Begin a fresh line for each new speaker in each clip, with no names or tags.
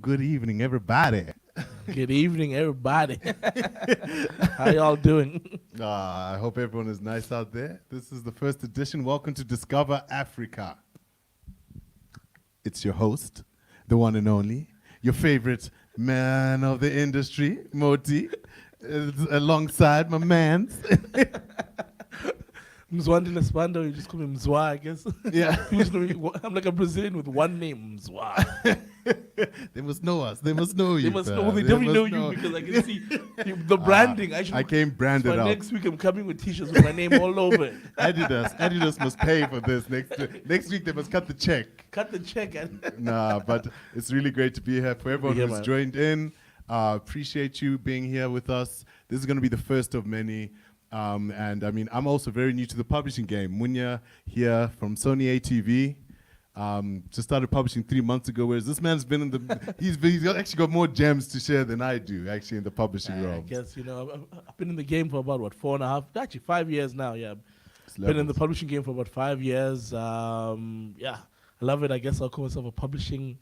Good evening, everybody.
Good evening, everybody. How y'all doing?
I hope everyone is nice out there. This is the first edition. Welcome to Discovr Africa. It's your host, the one and only, your favorite man of the industry, Moti, alongside my mans.
Mzwandile Sibanda, you just call me Mzwa, I guess.
Yeah.
I'm like a Brazilian with one name, Mzwa.
They must know us. They must know you.
They must know. They definitely know you because I can see the branding.
I came branded out.
Next week I'm coming with t-shirts with my name all over it.
Adidas must pay for this. Next week they must cut the check.
Cut the check.
Nah, but it's really great to be here. For everyone who's joined in, appreciate you being here with us. This is going to be the first of many. And I mean, I'm also very new to the publishing game. Munya here from Sony ATV. Just started publishing 3 months ago, whereas this man's been in the, he's actually got more gems to share than I do, actually, in the publishing realm.
I guess, I've been in the game for about, 4.5, 5 years now, yeah. Been in the publishing game for about 5 years. I love it. I guess I'll call myself a publishing,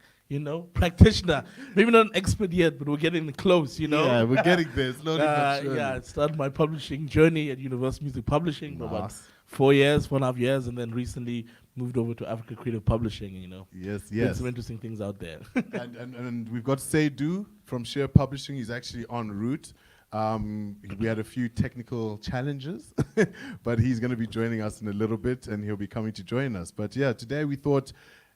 practitioner. Maybe not an expert yet, but we're getting close,
Yeah, we're getting there, slowly but surely.
Yeah, I started my publishing journey at Universal Music Publishing for about 4.5 years, and then recently moved over to Africa Creative Publishing,
Yes.
Did some interesting things out there.
and we've got Seidu from Share Publishing. He's actually en route. We had a few technical challenges, but he's going to be joining us in a little bit, and he'll be coming to join us. But yeah, today we thought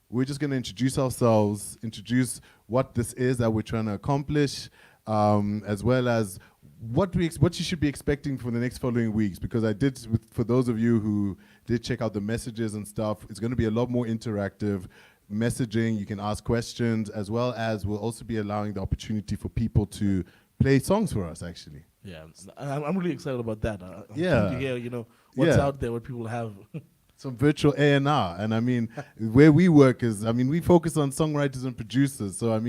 we're just going to introduce ourselves, introduce what this is that we're trying to accomplish, as well as what you should be expecting for the next following weeks. Because for those of you who did check out the messages and stuff, it's going to be a lot more interactive messaging. You can ask questions, as well as we'll also be allowing the opportunity for people to play songs for us, actually.
Yeah, I'm really excited about that. I'm
yeah.
keen to hear, what's out there, what people have.
Some virtual A&R. And I mean, where we work is, we focus on songwriters and producers. So,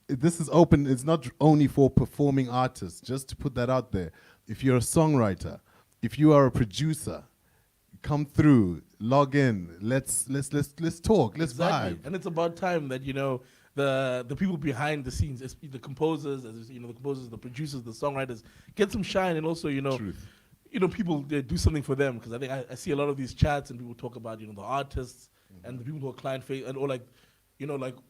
this is open. It's not only for performing artists, just to put that out there. If you're a songwriter, if you are a producer, come through, log in, let's talk, let's vibe.
And it's about time that, the people behind the scenes, the composers, the producers, the songwriters, get some shine, and also,
Truth.
People do something for them, because I think I see a lot of these chats and people talk about, the artists and the people who are client facing, and or like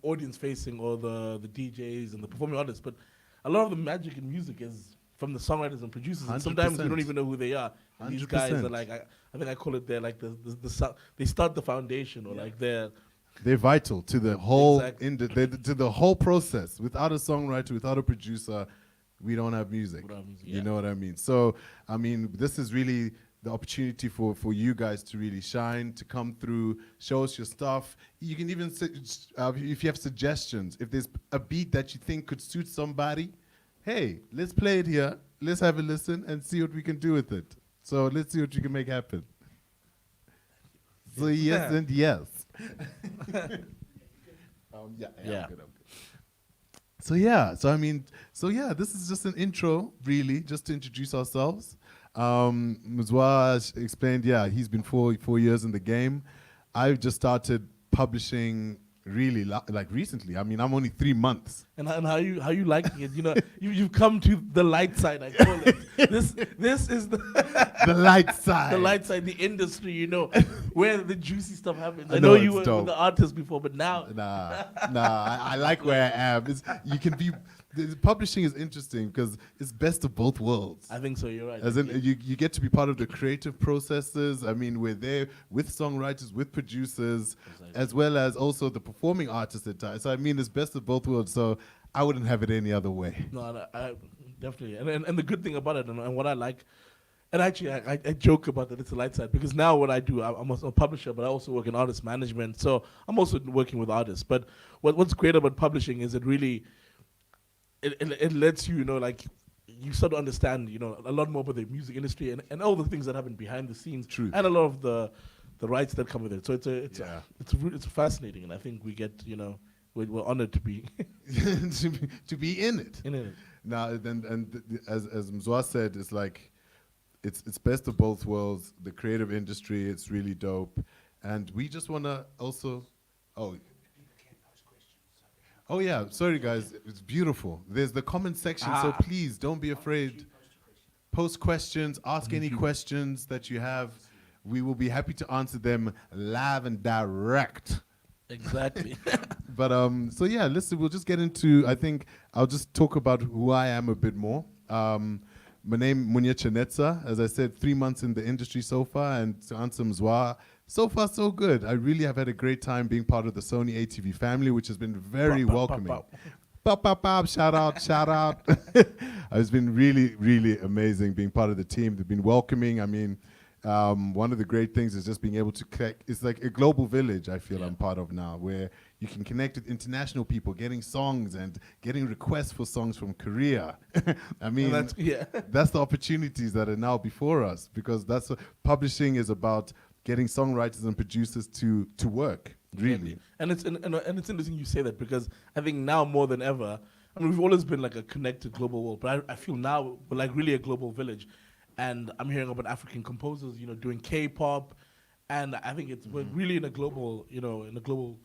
audience facing, or the DJs and the performing artists. But a lot of the magic in music is from the songwriters and producers. And sometimes we don't even know who they are. And these guys are like, I think I call it, they're like they start the foundation, or like they're
vital to the whole to the whole process. Without a songwriter, without a producer, we don't have music. You know what I mean? So, this is really the opportunity for you guys to really shine, to come through, show us your stuff. You can even, if you have suggestions, if there's a beat that you think could suit somebody, hey, let's play it here. Let's have a listen and see what we can do with it. So let's see what you can make happen. So yes and yes. I'm good. So this is just an intro, really, just to introduce ourselves. Mzwa explained, he's been 4 years in the game. I've just started publishing really recently. I'm only 3 months.
And how you liking it? You've come to the light side, I call it. This is the
light side.
The light side, the industry, where the juicy stuff happens. I know you were the artist before, but now
Nah. I like where I am. You can be the publishing is interesting because it's best of both worlds.
I think so. You're right.
As in, you get to be part of the creative processes. I mean, we're there with songwriters, with producers, as well as also the performing artists at times. So I mean, it's best of both worlds. So I wouldn't have it any other way.
No, I definitely. And the good thing about it, and what I like, and actually I joke about that it's a light side, because now what I do, I'm a publisher, but I also work in artist management. So I'm also working with artists. But what's great about publishing is it really, it lets you, like, you start to understand, a lot more about the music industry and all the things that happen behind the scenes.
True.
And a lot of the rights that come with it. So it's fascinating, and I think we get, we're honored to be
to be in it.
in it.
Now, as Mzwa said, it's like it's best of both worlds. The creative industry, it's really dope, and we just want to also. Oh yeah, sorry guys, it's beautiful. There's the comment section, so please don't be afraid. Post questions, ask any questions that you have. We will be happy to answer them live and direct.
Exactly.
But so yeah, listen, we'll just get into, I think I'll just talk about who I am a bit more. My name, Munya Chanetsa. As I said, 3 months in the industry so far, and to answer Mzwa, so far so good. I really have had a great time being part of the Sony ATV family, which has been very welcoming. Shout out. It's been really, really amazing being part of the team. They've been welcoming. I mean, one of the great things is just being able to connect. It's like a global village I feel I'm part of now, where you can connect with international people, getting songs and getting requests for songs from Korea. I mean, that's the opportunities that are now before us, because that's what publishing is about, getting songwriters and producers to work, really.
And it's interesting you say that, because I think now more than ever, I mean, we've always been like a connected global world, but I feel now we're like really a global village. And I'm hearing about African composers, doing K-pop, and I think we're really in a global, in a global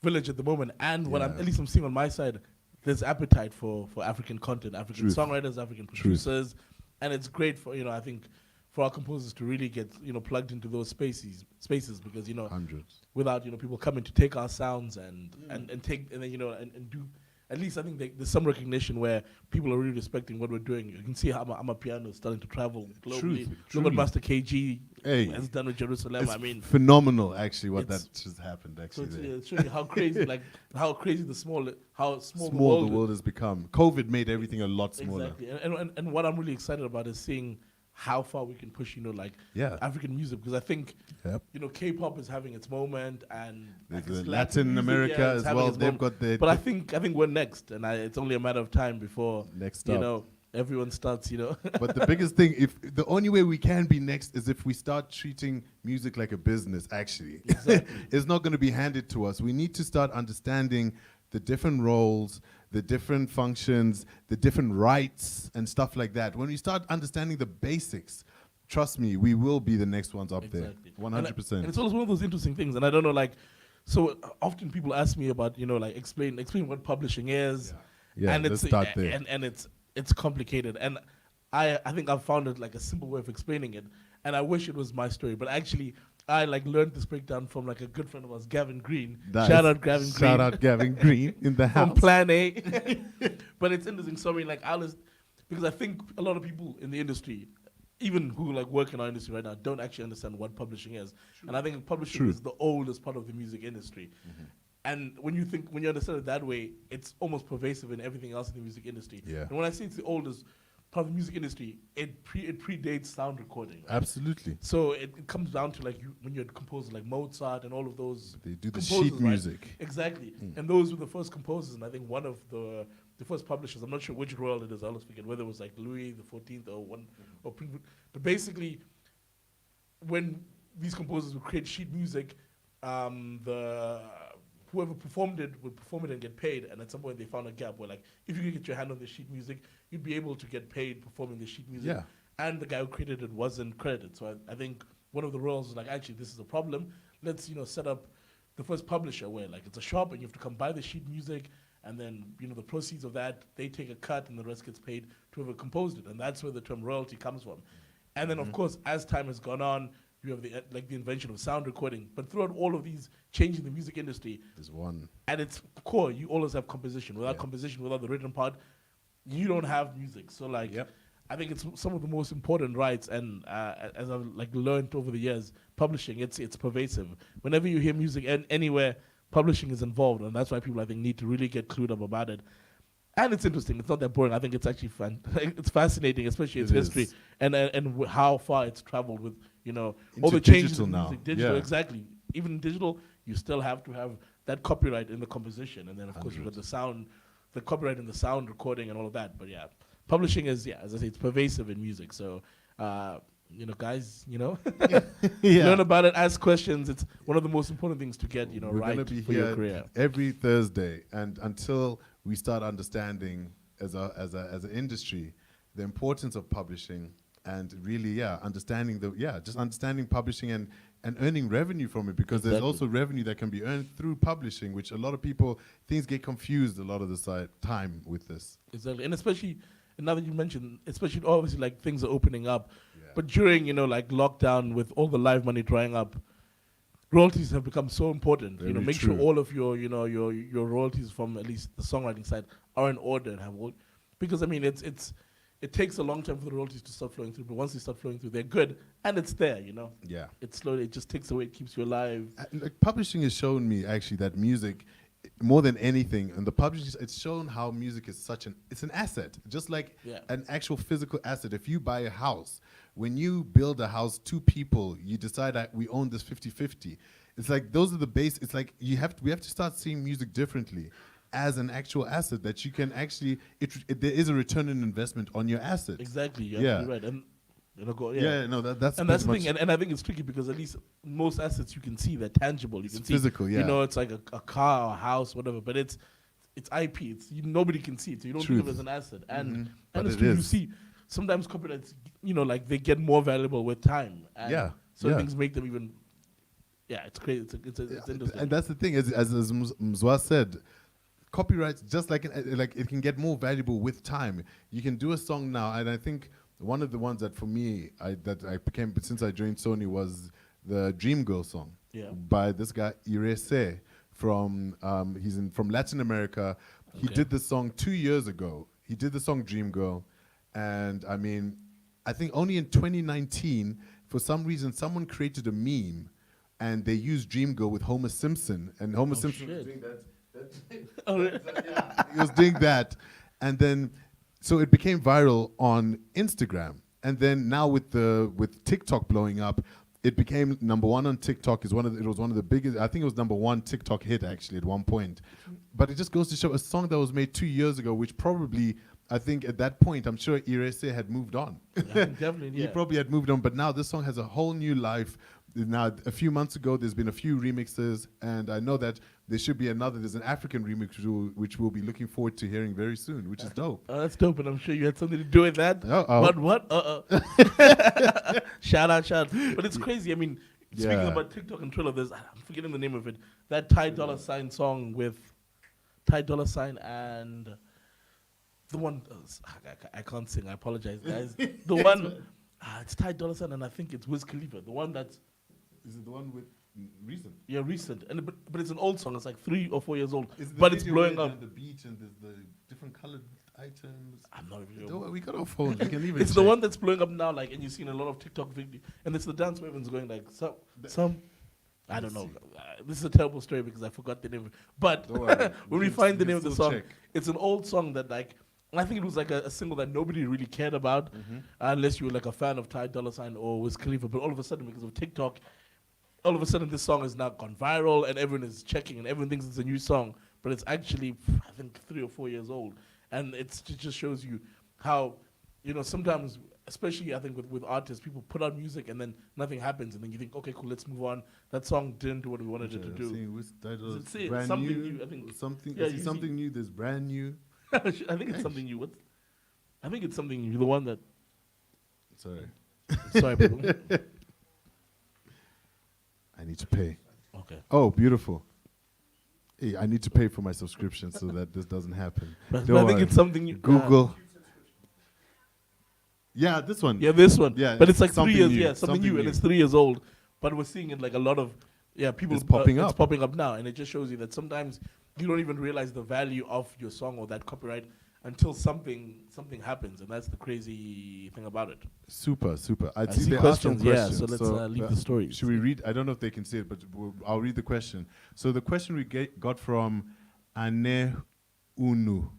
village at the moment. And what at least I'm seeing on my side, there's appetite for African content, African songwriters, African producers, and it's great for, I think, for our composers to really get, plugged into those spaces, because,
Hundreds.
without, people coming to take our sounds and take, and then, and do. At least I think there's some recognition where people are really respecting what we're doing. You can see how Amapiano is starting to travel globally. Look what Master KG has done with Jerusalem.
It's
I mean,
phenomenal, actually, what that just happened. Actually,
so it's showing you how crazy, how small
the world has become. COVID made everything a lot smaller.
Exactly, and what I'm really excited about is seeing how far we can push, African music, because I think, K-pop is having its moment, and
Latin America as well. They've got their.
But I think we're next, and it's only a matter of time before everyone starts.
But the biggest thing, if the only way we can be next is if we start treating music like a business. Actually, it's not going to be handed to us. We need to start understanding the different roles, the different functions, the different rights and stuff like that. When we start understanding the basics, trust me, we will be the next ones up there. 100%.
And it's always one of those interesting things. And I don't know, so often people ask me about, explain what publishing is.
Yeah,
and
let's start there.
And it's complicated. And I think I've found it like a simple way of explaining it. And I wish it was my story. But actually, I learned this breakdown from a good friend of ours, Gavin Green. Shout out Gavin Green.
Shout out Gavin Green in the house.
From Plan A. But it's interesting. So because I think a lot of people in the industry, even who work in our industry right now, don't actually understand what publishing is. And I think publishing is the oldest part of the music industry. And when you understand it that way, it's almost pervasive in everything else in the music industry. And when I say it's the oldest part of the music industry, it predates sound recording. Right?
Absolutely.
So it comes down to when you had composers like Mozart and all of those.
They do the sheet music.
Right? Exactly. And those were the first composers, and I think one of the first publishers. I'm not sure which royal it is. I always forget whether it was Louis XIV or one or but basically, when these composers would create sheet music, whoever performed it would perform it and get paid. And at some point they found a gap where if you could get your hand on the sheet music, you'd be able to get paid performing the sheet music.
Yeah.
And the guy who created it wasn't credited. So I think one of the roles was actually, this is a problem. Let's set up the first publisher where it's a shop and you have to come buy the sheet music, and then the proceeds of that, they take a cut and the rest gets paid to whoever composed it. And that's where the term royalty comes from. And then of course, as time has gone on, you have the invention of sound recording. But throughout all of these changes in the music industry,
there's one.
At its core, you always have composition. Without composition, without the written part, you don't have music. So like,
Yep.
I think it's some of the most important rights, and as I've like learned over the years, publishing it's pervasive. Whenever you hear music anywhere, publishing is involved, and that's why people I think need to really get clued up about it. And it's interesting. It's not that boring. I think it's actually fun. It's fascinating, especially its history
is.
and how far it's traveled with all
Into
the changes
digital
in
now.
music. Digital,
Yeah.
exactly. Even in digital, you still have to have that copyright in the composition, and then of course you've got the sound, the copyright in the sound recording and all of that. But yeah, publishing is as I say, it's pervasive in music. So guys, learn about it, ask questions. It's one of the most important things to get
We're
right
gonna be
for
here
your career.
every Thursday, and until we start understanding as an industry the importance of publishing, and really understanding understanding publishing and earning revenue from it, because there's
Exactly.
also revenue that can be earned through publishing, which a lot of people things get confused a lot of the time with this.
Exactly, and especially now that you mentioned, especially obviously like things are opening up,
Yeah.
but during like lockdown with all the live money drying up, royalties have become so important.
Very
Make
true.
sure all of your your royalties from at least the songwriting side are in order and have all, because I mean it takes a long time for the royalties to start flowing through, but once they start flowing through, they're good and it's there.
Yeah.
It's slowly, it just takes away, it keeps you alive.
Like, publishing has shown me actually that music, more than anything, and the publishing, it's shown how music is it's an asset, just like
Yeah.
an actual physical asset. If you buy a house, when you build a house, two people, you decide that we own this 50-50. It's like those are the base. It's like we have to start seeing music differently as an actual asset that you can actually. There is a return on investment on your asset.
Exactly, you're
Yeah.
absolutely right. And
That's
and that's the
pretty
thing,
much
and I think it's tricky because at least most assets you can see, they're tangible. You can see
physical, yeah.
it's like a car, a house, whatever. But it's IP. Nobody can see it, so you don't think of it as an asset. And
But
and it's
it
true, you
is.
see sometimes copyrights, like they get more valuable with time. And
Yeah,
so
yeah.
things make them even. Yeah, it's crazy. It's interesting.
And that's the thing, as Mzwa said, copyrights just like it can get more valuable with time. You can do a song now, and I think one of the ones that for me I became since I joined Sony was the Dream Girl song by this guy Iddrisu from from Latin America. He did this song 2 years ago. He did the song Dream Girl, and I mean, I think only in 2019, for some reason, someone created a meme. And they used Dream Girl with Homer Simpson, and Homer Simpson was doing that. He was doing that, and then so it became viral on Instagram, and then now with TikTok blowing up, it became #1 on TikTok. It was one of the biggest. I think it was #1 TikTok hit actually at one point. But it just goes to show a song that was made 2 years ago, which probably. I think at that point, I'm sure Iddrisu had moved on.
Definitely,
He probably had moved on, but now this song has a whole new life. Now, a few months ago, there's been a few remixes, and I know that there should be there's an African remix which we'll be looking forward to hearing very soon, which is dope.
Oh, that's dope, and I'm sure you had something to do with that.
Uh-oh.
What? Shout out. But it's crazy. I mean, speaking
Yeah.
about TikTok and Triller, I'm forgetting the name of it. That Ty Dolla $ign song with Ty Dolla $ign and the one, I can't sing, I apologize, guys. The one, it's Ty Dolla $ign and I think it's Wiz Khalifa. The one that's...
Is it the one with Recent?
Yeah, Recent. But it's an old song. It's like 3 or 4 years old.
Is the
But it's
video
blowing
where
up.
the beach and there's the different colored items.
I'm not even
Don't worry, we got our phones. We can leave it.
It's the one that's blowing up now, like, and you've seen a lot of TikTok video, and it's the dance where everyone's going like some. I don't know. This is a terrible story because I forgot the name. But
Don't worry.
when we
can-
find the
can
name of the
still
song,
check.
it's an old song that like I think it was like a single that nobody really cared about, unless you were like a fan of Ty Dolla $ign or Wiz Khalifa. But all of a sudden, because of TikTok, all of a sudden this song has now gone viral, and everyone is checking, and everyone thinks it's a new song, but it's actually I think 3 or 4 years old, and it just shows you how sometimes. Especially, I think with artists, people put out music and then nothing happens, and then you think, okay, cool, let's move on. That song didn't do what we wanted it to do.
It's
Say it,
brand
something
new.
new, I think.
Something.
Yeah,
Is
you
it something new? That's brand new.
I think it's something new. I think it's something new. The one that.
Sorry.
Sorry, people.
I need to pay.
Okay.
Oh, beautiful. Hey, I need to pay for my subscription so that this doesn't happen.
But
Don't
I think
worry.
it's something new.
Google. Yeah, this one.
Yeah, this one.
Yeah,
but it's like 3
something
years.
new,
Yeah, something new,
something
and
new.
it's 3 years old. But we're seeing it like a lot of people.
It's popping
It's
up.
popping up now, and it just shows you that sometimes you don't even realize the value of your song or that copyright until something happens, and that's the crazy thing about it.
Super. I
I
see
see
they asked some
questions, yeah,
questions.
so let's leave the stories.
Should we read? I don't know if they can see it, but I'll read the question. So the question we got from Ane Unu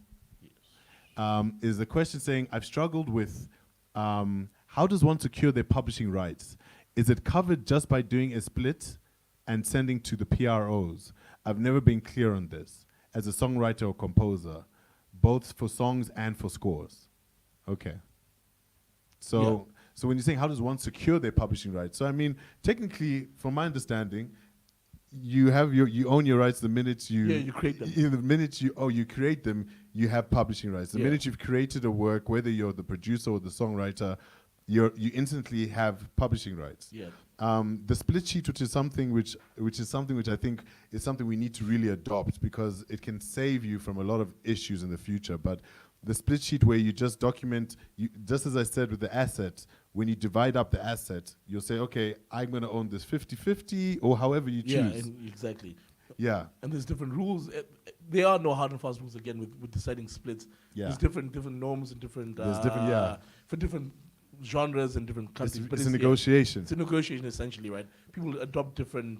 is the question saying, I've struggled with how does one secure their publishing rights? Is it covered just by doing a split and sending to the PROs? I've never been clear on this as a songwriter or composer, both for songs and for scores. Okay. So when you're saying how does one secure their publishing rights? So I mean, technically, from my understanding, you own your rights the minute
you create them.
The minute you create them, you have publishing rights. The minute you've created a work, whether you're the producer or the songwriter, you instantly have publishing rights.
Yeah.
The split sheet, which is something which I think is something we need to really adopt because it can save you from a lot of issues in the future. But the split sheet where you just document, just as I said with the asset, when you divide up the asset, you'll say, okay, I'm going to own this 50-50 or however you choose.
Yeah, exactly.
Yeah.
And there's different rules. There are no hard and fast rules again with deciding splits.
Yeah.
There's different norms and different for different genres and different countries.
It's a negotiation.
It's a negotiation essentially, right? People adopt different,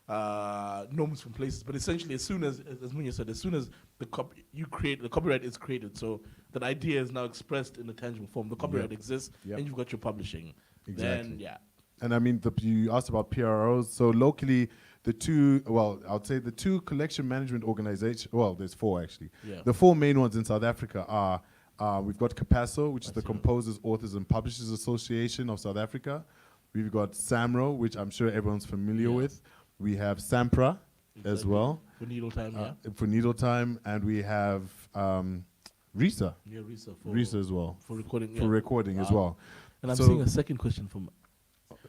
norms from places. But essentially, as soon as Munya said, as soon as the copyright is created, so that idea is now expressed in a tangible form. The copyright exists, and you've got your publishing.
Exactly.
Then, yeah.
And I mean, you asked about PROs. So locally, the two collection management organizations, well, there's four actually.
Yeah.
The four main ones in South Africa are, we've got CAPASO, which is the Composers, Authors and Publishers Association of South Africa. We've got SAMRO, which I'm sure everyone's familiar with. We have SAMPRA as well.
For Needle Time,
For Needle Time, and we have RISA.
Yeah, RISA.
RISA as well.
For recording.
For recording as well.
And I'm seeing a second question from...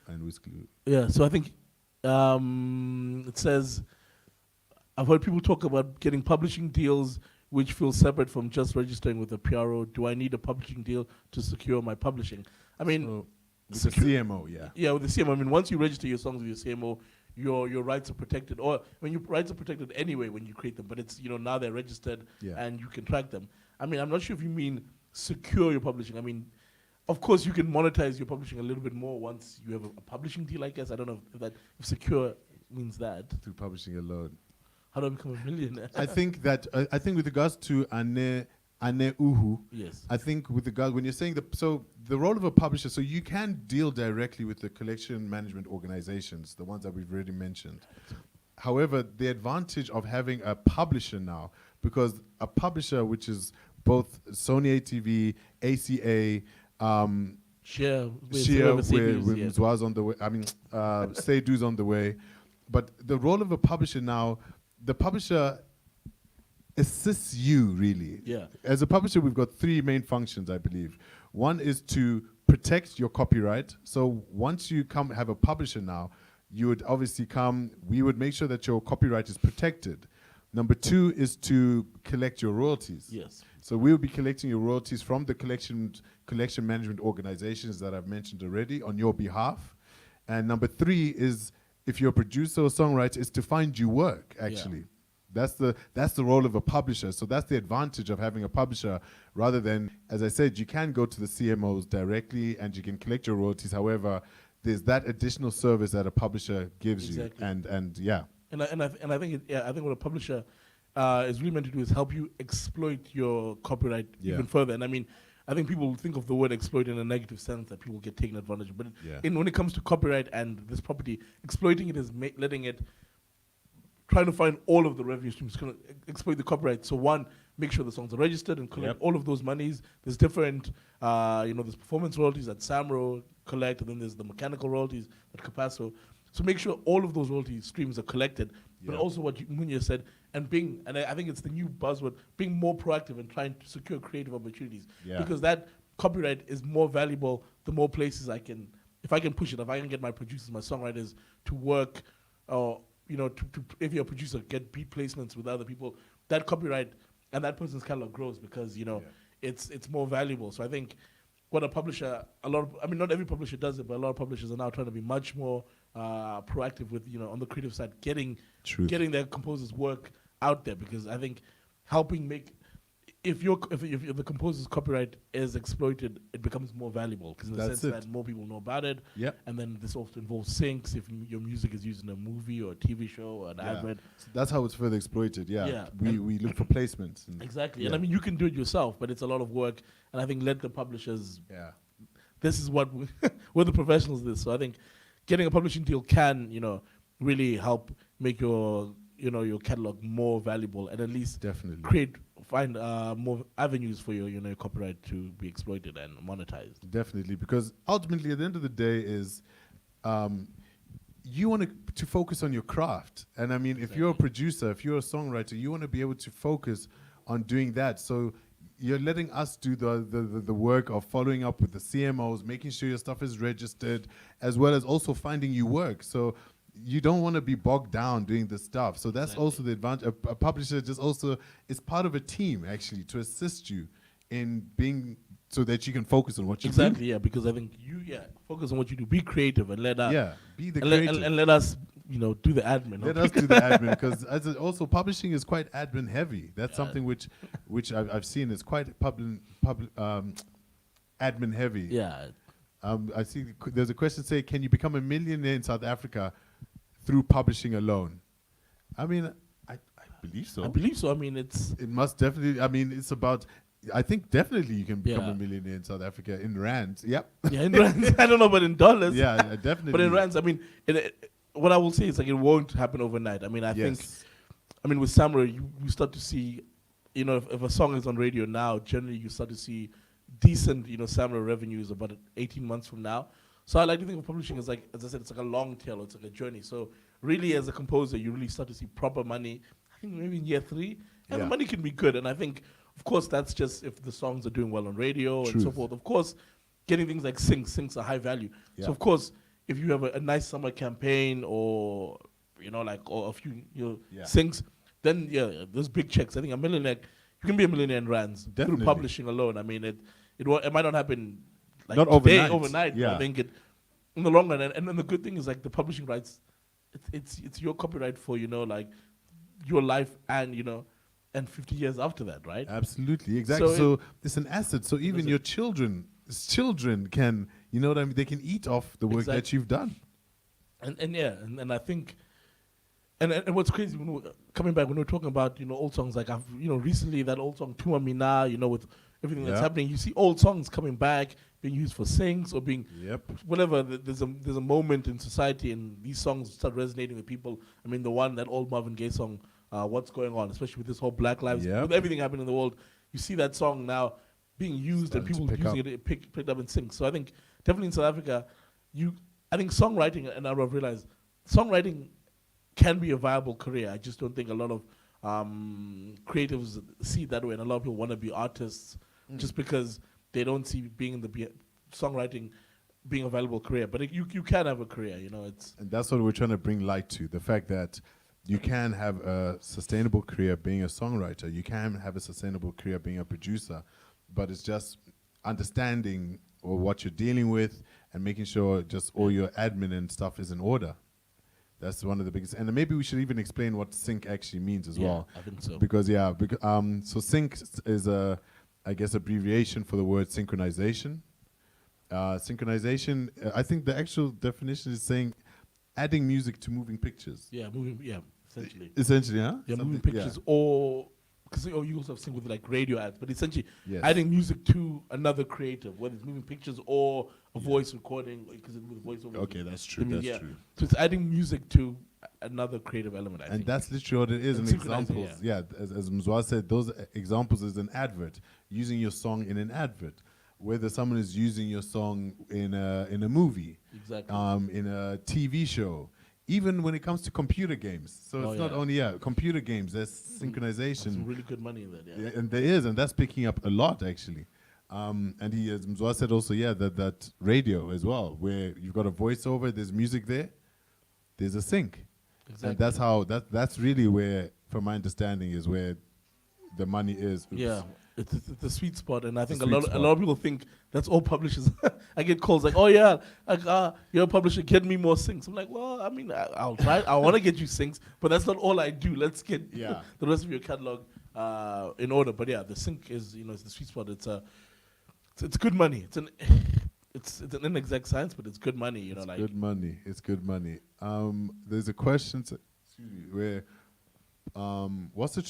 And Whiskey.
Yeah, so I think it says, I've heard people talk about getting publishing deals which feel separate from just registering with a PRO. Do I need a publishing deal to secure my publishing? I mean...
with the CMO, yeah.
Yeah, with the CMO. I mean, once you register your songs with your CMO, your rights are protected. Or, your rights are protected anyway when you create them, but it's, now they're registered and you can track them. I mean, I'm not sure if you mean secure your publishing. I mean, of course, you can monetize your publishing a little bit more once you have a publishing deal, I guess. I don't know if secure means that.
Through publishing alone.
How do I become a millionaire?
I think with regards to Ane Uhu,
yes.
I think with regards, when you're saying the role of a publisher, so you can deal directly with the collection management organizations, the ones that we've already mentioned. However, the advantage of having a publisher now, because a publisher which is both Sony ATV, ACA,
Share with
Mzwa's on the way. I mean, Seidu's on the way. But the role of a publisher now, the publisher assists you, really.
Yeah.
As a publisher, we've got three main functions, I believe. One is to protect your copyright. So once you have a publisher now, you would obviously we would make sure that your copyright is protected. Number two is to collect your royalties.
Yes.
So we'll be collecting your royalties from the collection management organizations that I've mentioned already on your behalf. And number three is, if you're a producer or songwriter, is to find you work, actually. Yeah. That's the role of a publisher. So that's the advantage of having a publisher, rather than, as I said, you can go to the CMOs directly and you can collect your royalties. However, there's that additional service that a publisher gives you. And yeah.
And I think what a publisher is really meant to do is help you exploit your copyright even further. And I mean, I think people think of the word exploit in a negative sense, that people get taken advantage of. But when it comes to copyright and this property, exploiting it is trying to find all of the revenue streams, kind of exploit the copyright. So one, make sure the songs are registered and collect all of those monies. There's different, there's performance royalties that Samro collect, and then there's the mechanical royalties that CAPASO. So make sure all of those royalty streams are collected, but also what Munya said, and I think it's the new buzzword, being more proactive and trying to secure creative opportunities. Yeah. Because that copyright is more valuable the more places if I can push it, if I can get my producers, my songwriters to work, or if you're a producer, get beat placements with other people, that copyright and that person's catalog grows because, it's more valuable. So I think what a publisher, not every publisher does it, but a lot of publishers are now trying to be much more proactive with, on the creative side, getting their composers' work out there, because I think helping make if the composer's copyright is exploited, it becomes more valuable because in the
That's
sense
it.
that more people know about it.
Yep.
And then this also involves syncs. If your music is used in a movie or a TV show or an advert.
So that's how it's further exploited. Yeah.
Yeah.
We look for placements. And
Exactly.
Yeah.
And I mean, you can do it yourself, but it's a lot of work. And I think let the publishers.
Yeah.
This is what we're the professionals. This. So I think getting a publishing deal can really help make your catalog more valuable and at least
Definitely.
find more avenues for your copyright to be exploited and monetized.
Definitely, because ultimately, at the end of the day, is you want to focus on your craft. And I mean, if you're a producer, if you're a songwriter, you want to be able to focus on doing that. So you're letting us do the work of following up with the CMOs, making sure your stuff is registered, as well as also finding you work. So you don't want to be bogged down doing this stuff. So that's also the advantage. A publisher just also is part of a team, actually, to assist you in being, so that you can focus on what you do.
Exactly, yeah, because I think focus on what you do. Be creative and let us,
be the
and
creative.
and let us, do the admin.
Let us do the admin, because also publishing is quite admin heavy. That's something which I've seen is quite admin heavy.
Yeah.
I see there's a question say, can you become a millionaire in South Africa through publishing alone? I mean, I believe so.
I believe so. I mean,
It must definitely. I mean, it's about. I think definitely you can become
Yeah.
a millionaire in South Africa in rands. Yep.
yeah, in rands. I don't know, but in dollars.
Yeah, definitely.
But in rands, I mean, what I will say is like it won't happen overnight. I mean, I think, with Samurai, you start to see, if a song is on radio now, generally you start to see decent, Samurai revenues about 18 months from now. So I like to think of publishing as like, as I said, it's like a long tail. It's like a journey. So really, as a composer, you really start to see proper money. I think maybe in year 3, and the money can be good. And I think, of course, that's just if the songs are doing well on radio and so forth. Of course, getting things like syncs are high value.
Yeah.
So of course, if you have a nice summer campaign or or a few syncs, then those big checks. I think a millionaire, you can be a millionaire in rands through publishing alone. I mean, it might not happen like
not
today,
overnight.
Yeah. I think it in the long run. And then the good thing is like the publishing rights, it's your copyright for your life and 50 years after that, right?
Absolutely, exactly. So it's an asset. So even your children can, what I mean, they can eat off the work that you've done.
And I think, and what's crazy coming back when we're talking about old songs, like I've recently that old song Tuma Mina, with everything that's happening, you see old songs coming back being used for syncs or being whatever. There's a moment in society and these songs start resonating with people. I mean, that old Marvin Gaye song, What's Going On, especially with this whole Black Lives, with everything happening in the world, you see that song now being used and people using it picked up and sing. So I think definitely in South Africa, I think songwriting, and I've realized songwriting can be a viable career. I just don't think a lot of creatives see it that way, and a lot of people want to be artists just because they don't see being in the songwriting being a valuable career. But you can have a career,
And that's what we're trying to bring light to, the fact that you can have a sustainable career being a songwriter. You can have a sustainable career being a producer, but it's just understanding what you're dealing with and making sure just all your admin and stuff is in order. That's one of the biggest. And maybe we should even explain what sync actually means as well.
I think so.
Because, so sync is I guess, abbreviation for the word synchronization. Synchronization, I think the actual definition is saying adding music to moving pictures.
Essentially.
Essentially, huh?
Yeah, moving pictures or... Because you also have sync with like radio ads, but essentially adding music to another creative, whether it's moving pictures or a voice recording, because with voiceover.
Okay, that's true. That's true.
So it's adding music to another creative element. I think.
That's literally what it is. And examples, as Mzwa said, those examples is an advert, using your song in an advert, whether someone is using your song in a movie, in a TV show. Even when it comes to computer games. So it's not only, computer games, there's synchronization.
There's some really good money in that,
And there is, and that's picking up a lot, actually. And he, as Mzwa said also, that radio as well, where you've got a voiceover, there's music there, there's a sync. Exactly. And that's how, that's really where, from my understanding, is where the money is. Oops.
Yeah. It's the sweet spot, and I think a lot of people think that's all publishers. I get calls like, "Oh yeah, you're a publisher, get me more syncs." I'm like, "Well, I mean, I'll try. I want to get you syncs, but that's not all I do. Let's get the rest of your catalog in order. But yeah, the sync is it's the sweet spot. It's good money. It's an inexact science, but it's good money.
It's good money. It's good money. There's a question where what's the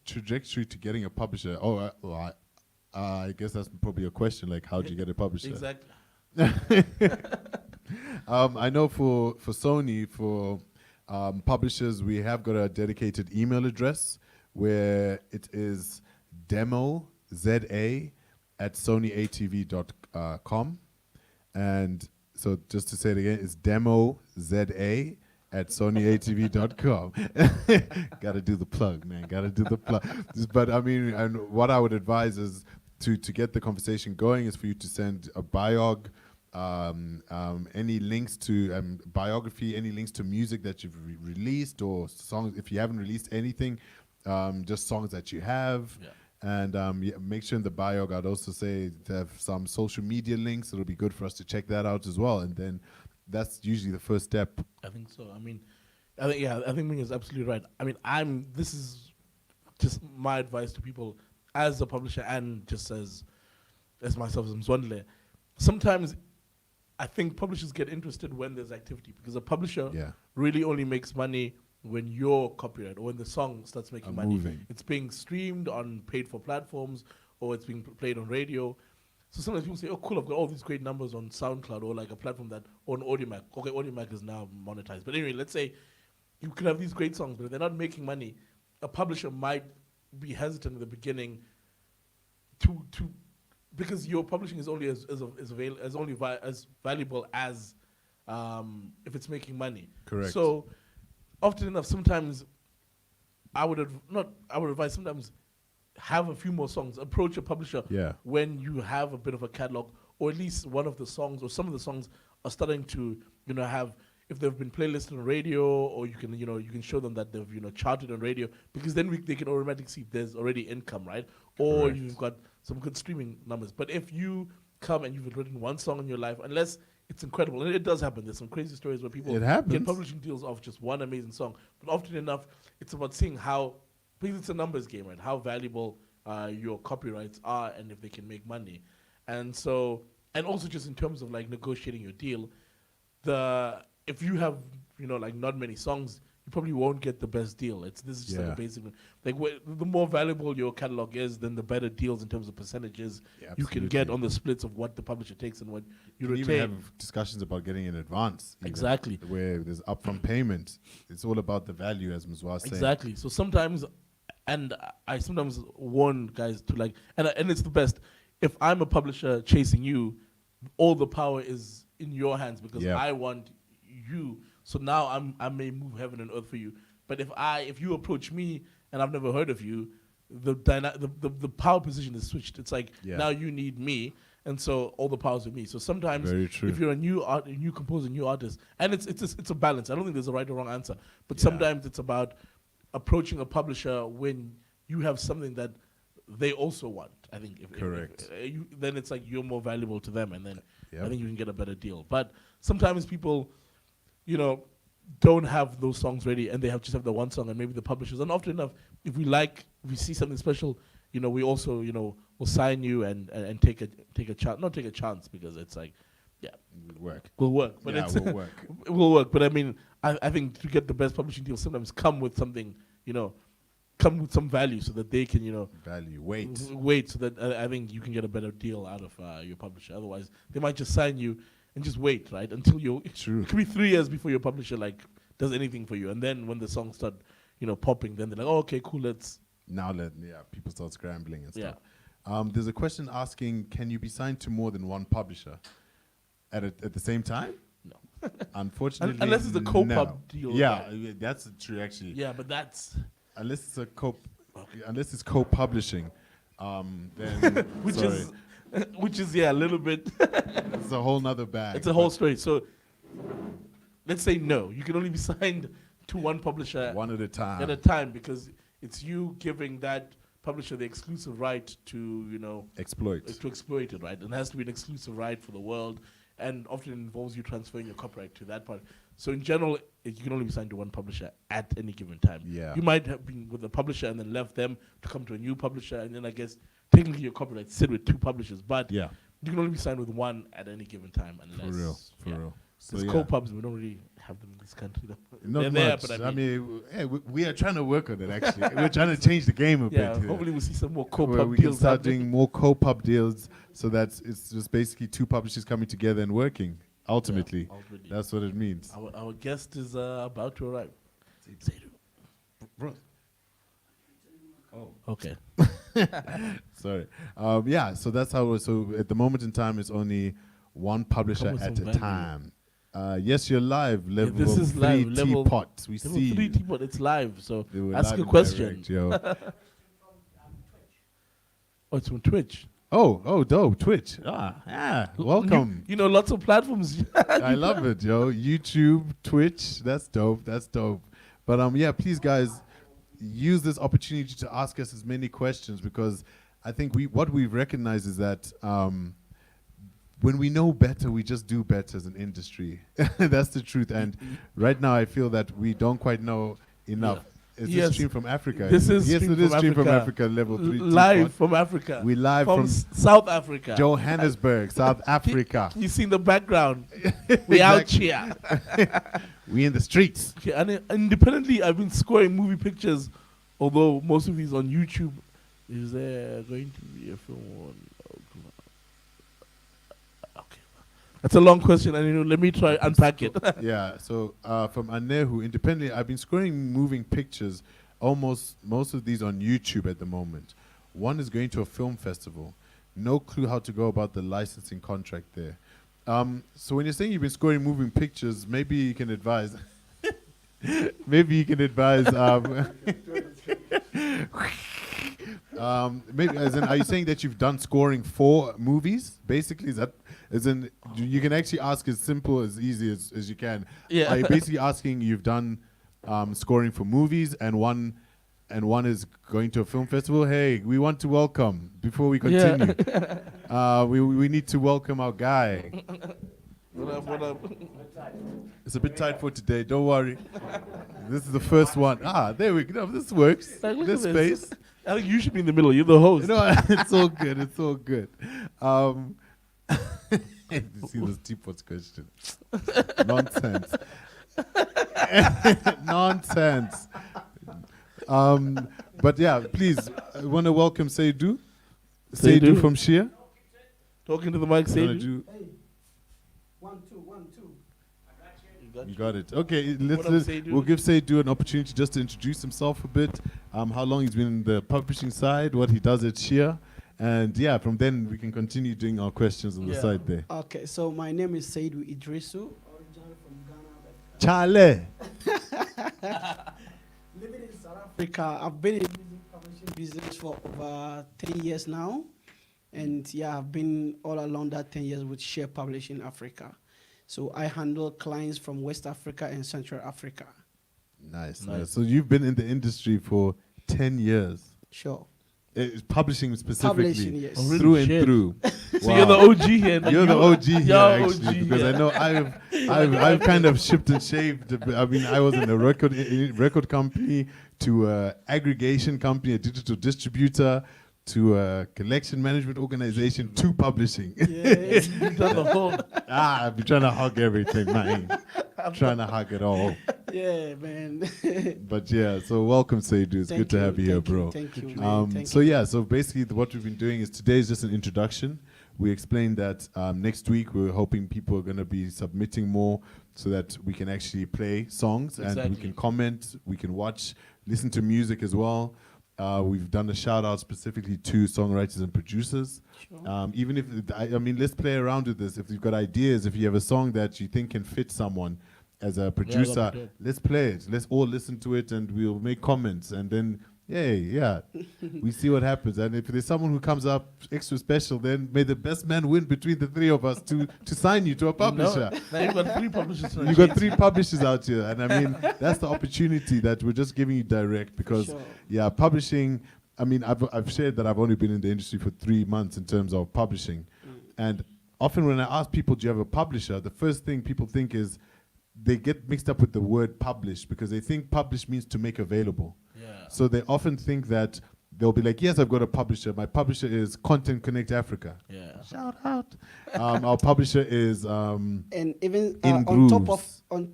trajectory to getting a publisher? Oh, I guess that's probably a question. Like, how do you get a publisher?
Exactly.
I know for Sony, for publishers, we have got a dedicated email address where it is demoza@sonyatv.com. And so just to say it again, it's demoza@sonyatv.com. Gotta do the plug, man. Gotta do the plug. But I mean, and what I would advise is to get the conversation going is for you to send a biog, any links to biography, any links to music that you've released or songs. If you haven't released anything, just songs that you have.
Yeah.
And make sure in the bio, I'd also say to have some social media links. It'll be good for us to check that out as well. And then that's usually the first step.
I think so. I think Munya is absolutely right. I mean, this is just my advice to people as a publisher and just as myself as Mzwandile. Sometimes I think publishers get interested when there's activity, because a publisher really only makes money when you're copyright or when the song starts making money.
Moving.
It's being streamed on paid-for platforms or it's being played on radio. So sometimes people say, oh, cool, I've got all these great numbers on SoundCloud or like a platform that, or on AudioMac. Okay, AudioMac is now monetized. But anyway, let's say you could have these great songs, but if they're not making money, a publisher might be hesitant in the beginning to because your publishing is only as valuable as if it's making money.
Correct.
So often enough, sometimes I would advise sometimes have a few more songs. Approach a publisher when you have a bit of a catalog, or at least one of the songs or some of the songs are starting to have, if they've been playlisted on radio, or you can show them that they've charted on radio, because then they can automatically see there's already income, right? Or
Correct.
You've got some good streaming numbers. But if you come and you've written one song in your life, unless it's incredible, and it does happen. There's some crazy stories where people get publishing deals off just one amazing song. But often enough, it's about seeing how, because it's a numbers game, right? How valuable your copyrights are, and if they can make money. And so, and also just in terms of like negotiating your deal, if you have like not many songs, you probably won't get the best deal. This is just like a basic, like the more valuable your catalog is, then the better deals in terms of percentages you can get on the splits of what the publisher takes and what you retain.
Even have discussions about getting in advance.
Exactly.
Where there's upfront payment. It's all about the value, as Mzwa was saying.
Exactly. So sometimes, and I sometimes warn guys to like, and it's the best. If I'm a publisher chasing you, all the power is in your hands, because I want you. So now I may move heaven and earth for you. But if you approach me and I've never heard of you, the power position is switched. It's like now you need me, and so all the power's with me. So sometimes if you're a new composer, new artist, and it's a balance. I don't think there's a right or wrong answer, but sometimes it's about approaching a publisher when you have something that they also want. I think then it's like you're more valuable to them, and then I think you can get a better deal. But sometimes people don't have those songs ready, and they just have the one song, and maybe the publishers. And often enough, if we see something special, we also will sign you and take a chance. Not take a chance, because it's like, will work. But
will work.
It will work. But I mean, I think to get the best publishing deal, sometimes come with something, come with some value, so that they can weight, so that I think you can get a better deal out of your publisher. Otherwise, they might just sign you and just wait, right, until it could be 3 years before your publisher does anything for you, and then when the songs start popping, then they're like, oh, okay, cool,
people start scrambling and stuff. There's a question asking, can you be signed to more than one publisher at the same time?
No.
Unfortunately,
unless it's a co-pub deal.
That's true, actually.
Yeah, but that's
unless it's co-publishing, then
which is a little bit.
It's a whole nother bag.
It's a whole story. So let's say no, you can only be signed to one publisher
one at a time.
Because it's you giving that publisher the exclusive right to
exploit
it, right? And it has to be an exclusive right for the world, and often involves you transferring your copyright to that part. So in general, you can only be signed to one publisher at any given time.
Yeah.
You might have been with a publisher and then left them to come to a new publisher, and then I guess technically your copyright sit with 2 publishers, but
Yeah.
you can only be signed with one at any given time unless
For real. So
There's
yeah.
co-pubs, we don't really have them in this country.
Not
They're
much.
there, but
I mean, hey, we are trying to work on it, actually. We're trying to change the game a
yeah,
bit. Here.
hopefully we'll see some more
Where
co-pub
we can
deals.
start
out there.
doing more co-pub deals so that it's just basically 2 publishers coming together and working. Ultimately,
ultimately.
that's what it means.
Our guest is about to arrive. Seidu.
Bro. Oh,
Okay.
sorry. Yeah, so that's how. So at the moment in time, it's only 1 publisher
Come with
at
some
a
value.
time. Yes, you're live. Level
this is
3
live, level-
teapot. We
Level
see
3
you.
teapot, it's live, so
They were
ask
live
a
and
question.
direct, yo.
Oh, it's from Twitch.
Oh, dope. Twitch. Yeah. Welcome.
You know, lots of platforms.
I love it, yo. YouTube, Twitch. That's dope. But yeah, please, guys, use this opportunity to ask us as many questions, because I think what we've recognized is that when we know better, we just do better as an industry. That's the truth. And right now, I feel that we don't quite know enough.
Yeah.
Is
Yes.
this stream from Africa?
This is
yes,
stream
it is
from
stream from
Africa.
Africa, level 3
Live
teapot.
from Africa.
We live from
South Africa.
Johannesburg, South Africa.
You see in the background. We out here.
We in the streets.
Okay, and independently, I've been scoring movie pictures, although most of these on YouTube. Is there going to be a film on? Okay, that's a long question, and let me try unpack it.
Yeah, so from Anehu, independently, I've been scoring moving pictures, most of these on YouTube at the moment. One is going to a film festival. No clue how to go about the licensing contract there. So when you're saying you've been scoring moving pictures, maybe you can advise. Maybe you can advise. Maybe as in, are you saying that you've done scoring for movies? Basically, is that as in you can actually ask as simple as easy as you can.
Yeah.
Are you basically asking you've done scoring for movies and one is going to a film festival? Hey, we want to welcome before we continue. We need to welcome our guy.
What up?
It's a bit tight for today. Don't worry. This is the first one. There we go. This works.
Like, look
This
at this.
space.
I think you should be in the middle. You're the host.
You know, it's all good. It's all good. You see this teapot's question. Nonsense. Nonsense. But yeah, please, I want to welcome Seidu. Seidu from Shia.
Talking to the mic,
Wanna
Seidu.
do-
1 2 1 2.
You got it. Okay,
What up, Seidu?
we'll give Seidu an opportunity just to introduce himself a bit. How long he's been in the publishing side, what he does at Shia, and yeah, from then we can continue doing our questions on the
Yeah.
side there.
Okay, so my name is Seidu Iddrisu, originally from Ghana.
Charlie.
Living in South Africa. I've been in the music publishing business for over 10 years now. And yeah, I've been all along that 10 years with Share Publishing Africa. So I handle clients from West Africa and Central Africa.
Nice.
Nice.
So you've been in the industry for 10 years.
Sure.
Publishing specifically.
Publishing, yes.
Oh, really?
Through and
Shit.
through.
So you're the OG here.
You're the OG here,
You're
actually,
OG
because I
here.
know I've kind of shipped and shaved. I mean, I was in a record company to a aggregation company, a digital distributor, to a collection management organization, to publishing.
Yes.
You've done the whole.
I've been trying to hug everything, man. Trying to hug it all.
Yeah, man.
But yeah, so welcome, Seidu. It's good to have you here, bro.
Thank you, man. Thank
So
you.
yeah, so basically what we've been doing is today is just an introduction. We explained that next week we're hoping people are going to be submitting more so that we can actually play songs and we
Exactly.
can comment, we can watch, listen to music as well. We've done a shout out specifically to songwriters and producers.
Sure.
Even if, I mean, let's play around with this. If you've got ideas, if you have a song that you think can fit someone as a producer,
that'd be dope.
let's play it. Let's all listen to it and we'll make comments. And then, we see what happens. And if there's someone who comes up extra special, then may the best man win between the three of us to sign you to a publisher.
No, now you've got 3 publishers.
You got 3 publishers out here, and I mean that's the opportunity that we're just giving you direct because,
Sure.
publishing. I mean, I've shared that I've only been in the industry for 3 months in terms of publishing, and often when I ask people, "Do you have a publisher?" the first thing people think is they get mixed up with the word publish because they think publish means to make available.
Yeah.
So they often think that they'll be like, yes, I've got a publisher. My publisher is Content Connect Africa.
Yeah.
Shout out. Our publisher is
And even
In
on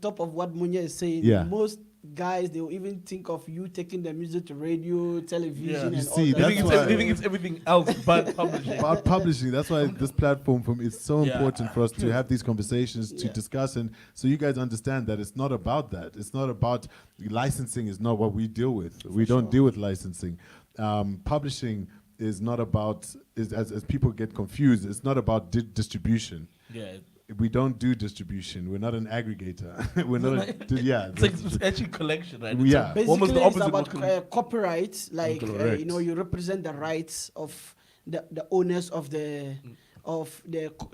top of what Munya is saying,
Yeah.
most guys, they will even think of you taking the music to radio, television,
You
and
see,
all
They
that.
that's
think,
why-
they think it's everything else but publishing.
about publishing. That's why this platform for me is so
Yeah.
important for us to have these conversations, to
Yeah.
discuss, and so you guys understand that it's not about that. It's not about licensing. Is not what we deal with. We don't
sure.
deal with licensing. Publishing is not about. As people get confused, it's not about distribution.
Yeah.
We don't do distribution. We're not an aggregator. We're not. Yeah.
It's like it's actually collection, right?
Yeah.
It's almost the
Basically, it's
opposite.
about
what
copyright. Like
Correct.
you represent the rights of the owners of the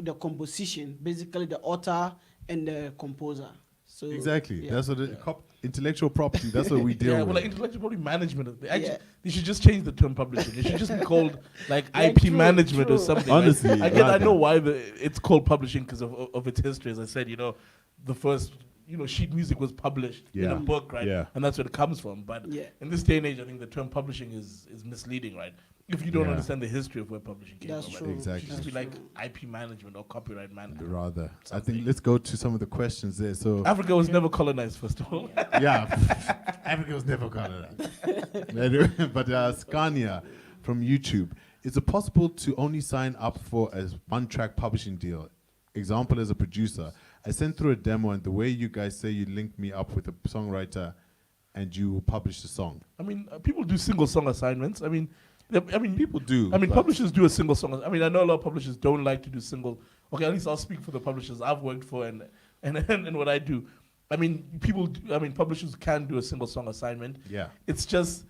the composition. Basically, the author and the composer. So
Exactly.
yeah.
That's what intellectual property. That's what we deal
yeah,
with.
well, like intellectual property management. They actually,
Yeah.
they should just change the term publishing. It should just be called like
Yeah,
IP
true,
management or
true.
something. right?
Honestly,
I know
rather.
why it's called publishing because of its history. As I said, the first sheet music was published in
Yeah.
a book, right?
Yeah.
And that's where it comes from. But
Yeah.
in this day and age, I think the term publishing is misleading, right? If you don't
Yeah.
understand the history of where publishing came
That's
from,
true.
right?
Exactly.
It should just be
That's
like IP management or copyright management.
Rather, I
Something.
think let's go to some of the questions there. So
Africa was never colonized, first of all.
yeah, Africa was never colonized. But Scania from YouTube, is it possible to only sign up for a one-track publishing deal? Example, as a producer, I sent through a demo, and the way you guys say you link me up with a songwriter, and you will publish the song.
I mean, people do single song assignments. I mean,
People do.
I mean,
but-
publishers do a single song. I mean, I know a lot of publishers don't like to do single. Okay, at least I'll speak for the publishers I've worked for and what I do. I mean, publishers can do a single song assignment.
Yeah.
It's just,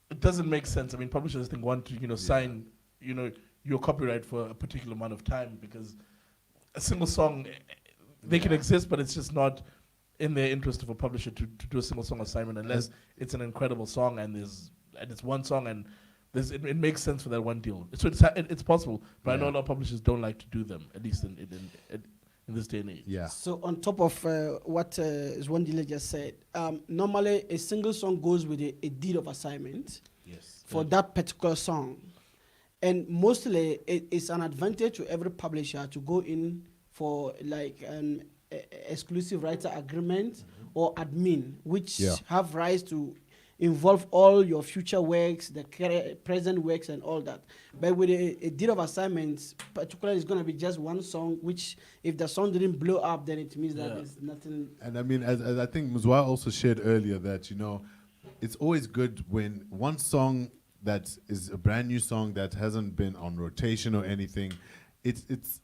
it doesn't make sense. I mean, publishers think want to, sign, your copyright for a particular amount of time because a single song, they can exist, but it's just not in their interest of a publisher to do a single song assignment unless it's an incredible song and it's one song and it makes sense for that one deal. So it's possible, but I know a lot of publishers don't like to do them, at least in this day and age.
Yeah.
So on top of what Mzwandile just said, normally a single song goes with a deed of assignment
Yes.
for that particular song. And mostly it's an advantage to every publisher to go in for like an exclusive writer agreement or admin, which
Yeah.
have rights to involve all your future works, the present works and all that. But with a deed of assignments, particularly it's going to be just one song, which if the song didn't blow up, then it means that
Yeah.
there's nothing.
And I mean, as I think Mzwa also shared earlier, that it's always good when one song that is a brand new song that hasn't been on rotation or anything. It is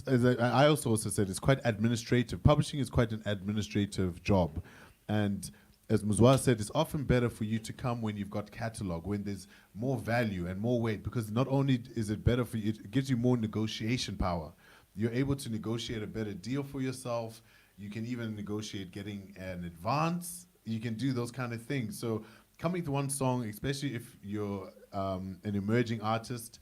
as I also said, it's quite administrative. Publishing is quite an administrative job, and as Mzwa said, it's often better for you to come when you've got catalog, when there's more value and more weight, because not only is it better for you, it gives you more negotiation power. You're able to negotiate a better deal for yourself. You can even negotiate getting an advance. You can do those kind of things. So coming to one song, especially if you're an emerging artist,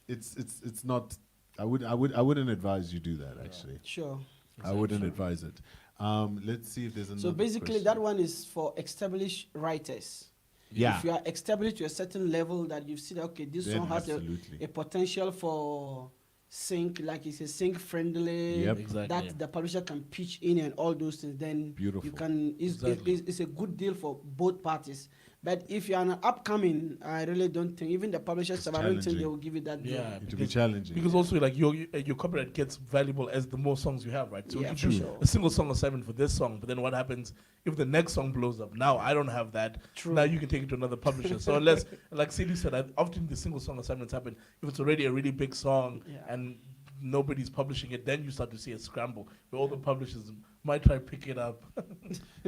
it's not. I wouldn't advise you do that actually.
Sure.
I wouldn't advise it. Let's see if there's another.
So basically,
question.
that one is for established writers.
Yeah.
If you are established to a certain level that you've seen, okay, this
Then
song has
absolutely.
a potential for sync, like it's a sync friendly,
Yep.
Exactly.
that the publisher can pitch in and all those things, then
Beautiful.
you can,
Exactly.
it's a good deal for both parties. But if you're an upcoming, I really don't think, even the publishers, I don't think
challenging.
they will give you that deal.
Yeah,
It will be challenging.
because also like your copyright gets valuable as the more songs you have, right? So
Yeah,
you
for
do
sure.
a single song assignment for this song, but then what happens if the next song blows up? Now I don't have that.
True.
Now you can take it to another publisher. So unless, like Seidu said, often the single song assignments happen if it's already a really big song
Yeah.
and nobody's publishing it. Then you start to see a scramble where all the publishers might try to pick it up.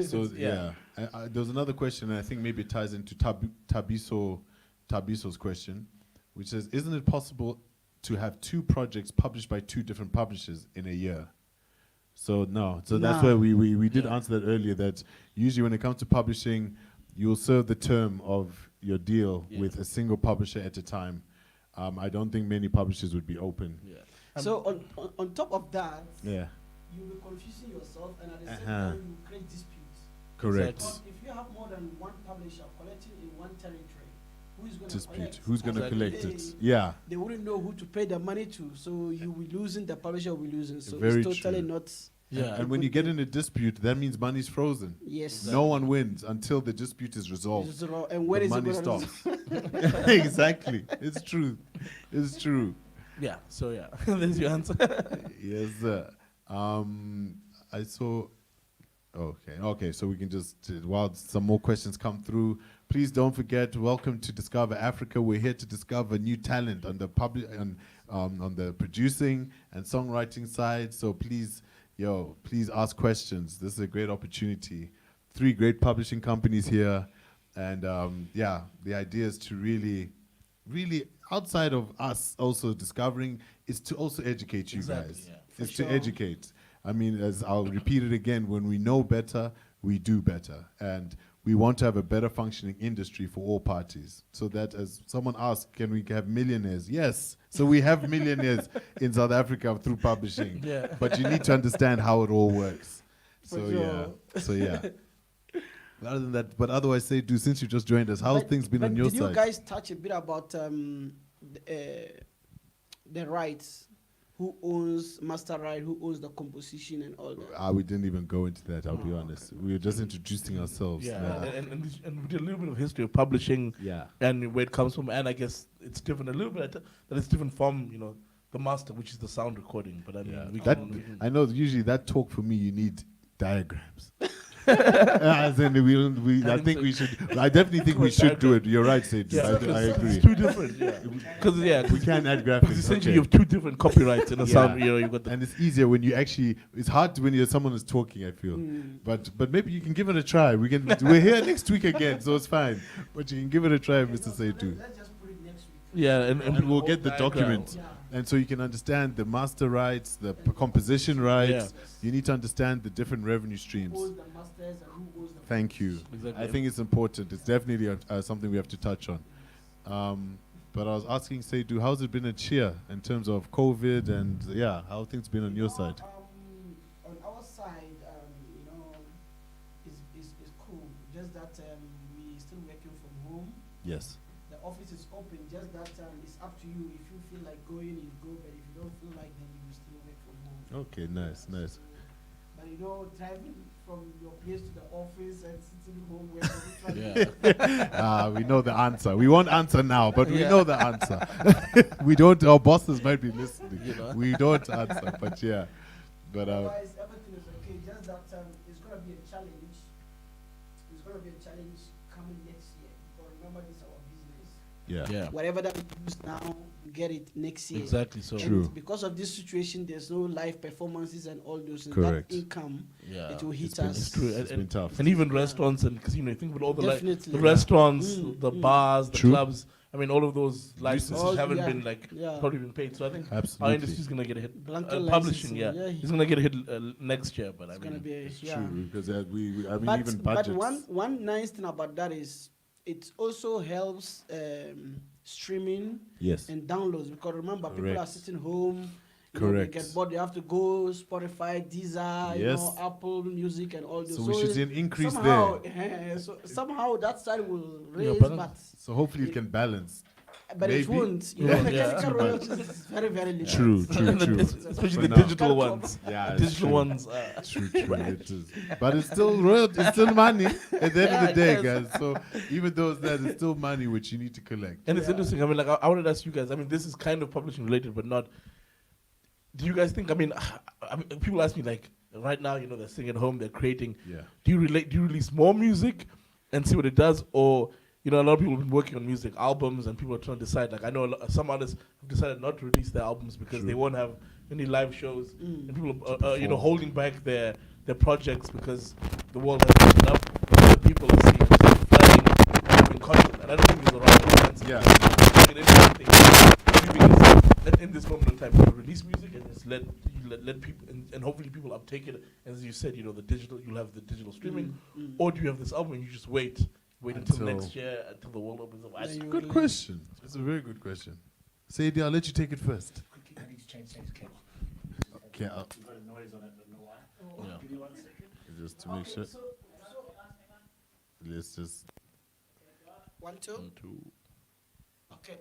So
Yeah.
there was another question, and I think maybe it ties into Tabiso's question, which says, isn't it possible to have two projects published by two different publishers in a year? So no. So that's
No.
where we did
Yeah.
answer that earlier, that usually when it comes to publishing, you'll serve the term of your deal
Yeah.
with a single publisher at a time. I don't think many publishers would be open.
Yeah.
So on top of that,
Yeah.
you'll be confusing yourself, and at the same
Uh-huh.
time, you create disputes.
Correct.
Exactly.
But if you have more than one publisher collecting in one territory, who is going to
Dispute.
collect?
Who's going to
Exactly.
collect it? Yeah.
They wouldn't know who to pay the money to, so you will be losing, the publisher will be losing. So
Very
it's totally
true.
not.
Yeah.
And when you get in a dispute, that means money's frozen.
Yes.
No one wins until the dispute is resolved.
It's raw. And where
The
is
money
it gonna
stops. Exactly. It's true. It's true.
Yeah. So yeah, there's your answer.
Yes, sir. I saw. Okay. So we can just while some more questions come through, please don't forget. Welcome to Discovr Africa. We're here to discover new talent on the on the producing and songwriting side. So please ask questions. This is a great opportunity. 3 great publishing companies here, and the idea is to really outside of us also discovering is to also educate you
Exactly,
guys.
yeah.
It's
For
to
sure.
educate. I mean, as I'll repeat it again, when we know better, we do better. And we want to have a better functioning industry for all parties. So that as someone asked, can we have millionaires? Yes. So we have millionaires in South Africa through publishing.
Yeah.
But you need to understand how it all works.
For
So
sure.
yeah. Other than that, but otherwise, Seidu, since you just joined us, how's
But-
things been
but
on your
did
side?
you guys touch a bit about the rights? Who owns master right? Who owns the composition and all that?
We didn't even go into that, I'll be honest. We were just introducing ourselves.
Yeah.
Yeah.
And we did a little bit of history of publishing
Yeah.
and where it comes from, and I guess it's different a little bit. That it's different from the master, which is the sound recording. But I mean,
Yeah.
we
That,
can
I know usually that talk for me, you need diagrams. As in I think we should. I definitely think we should do it. You're right, Sid.
Yeah,
I agree.
It's two different. Yeah, because
We can add graphics.
essentially
okay.
you have two different copyrights in a
Yeah.
sound. You've got the
And it's easier when you actually. It's hard when someone is talking. I feel, but maybe you can give it a try. We're here next week again, so it's fine. But you can give it a try, Mr. Seidu.
Let's just put it next week.
yeah,
And we'll get the
diagram.
document.
Yeah.
And so you can understand the master rights, the composition rights.
Yeah.
You need to understand the different revenue
Who
streams.
owns the masters and who owns the
Thank you.
Exactly.
I think it's important. It's definitely something we have to touch on. But I was asking Seidu, how's it been at Shea in terms of COVID and how things been on your side?
On our side, it's cool. Just that we still working from home.
Yes.
The office is open. Just that it's up to you. If you feel like going, you go. But if you don't feel like, then you will still work from home.
Okay, nice.
So, but driving from your place to the office and sitting home where
We know the answer. We won't answer now, but we
Yeah.
know the answer. We don't. Our bosses might be listening. We don't answer, but yeah. But
otherwise, everything is okay. Just that it's gonna be a challenge. It's gonna be a challenge coming next year. Because remember, this is our business.
yeah.
Yeah,
Whatever that we use now, we get it next year.
exactly. So
And
True.
because of this situation, there's no live performances and all those things.
Correct.
That income,
yeah,
it will hit
It's been-
us.
it's true.
It's been tough.
And even restaurants and casino. Think about all the
Definitely.
the restaurants, the
Mm.
bars, the
True.
clubs. I mean, all of those licenses
All-
haven't
yeah.
been
Yeah.
probably been paid. So I think our
Absolutely.
industry's gonna get a hit.
Blanket
Publishing,
licensing,
yeah,
yeah.
it's gonna get a hit next year. But
It's
I
gonna
mean,
be
It's
yeah.
true because I mean,
But,
even
but
budgets.
one nice thing about that is it also helps streaming
Yes.
and downloads, because remember, people are
Correct.
sitting home.
Correct.
They get bored. They have to go Spotify, Deezer,
Yes.
Apple Music, and all those.
So we should see an increase
somehow,
there.
so somehow that side will
Yeah,
raise,
but-
but
So hopefully it can balance.
it
maybe.
won't. You
Yeah.
know,
Yeah.
mechanical royalties is very limited.
True, true,
And
true.
especially
For
the
now.
digital ones.
Yeah,
The
it's
digital
true.
ones.
True, it is. But it's still royalty, it's still money at the end
Yeah,
of the day,
it is.
guys. So even though it's that, it's still money which you need to collect.
And it's interesting. I mean, like I wanted to ask you guys. I mean, this is kind of publishing related, but not. Do you guys think? I mean, people ask me like, right now, they're sitting at home, they're creating.
Yeah.
Do you release more music and see what it does, or a lot of people have been working on music albums, and people are trying to decide. Like I know some artists have decided not to release their albums because they won't have any live shows, and people are holding back their projects because the world has opened up. Other people are seeing flooding and having content, and I don't think it's the right answer.
Yeah.
I mean, it's in this moment in time, you release music and just let people and hopefully people uptake it. As you said, you'll have the digital streaming, or do you have this album and you just wait until next year until the world opens up?
Good question. It's a very good question. Seidu, I'll let you take it first.
I need to change the cable.
Okay.
We've got a noise on it that no
Give me 1 second.
Just to make sure. Let's just.
1, 2.
1, 2.
Okay.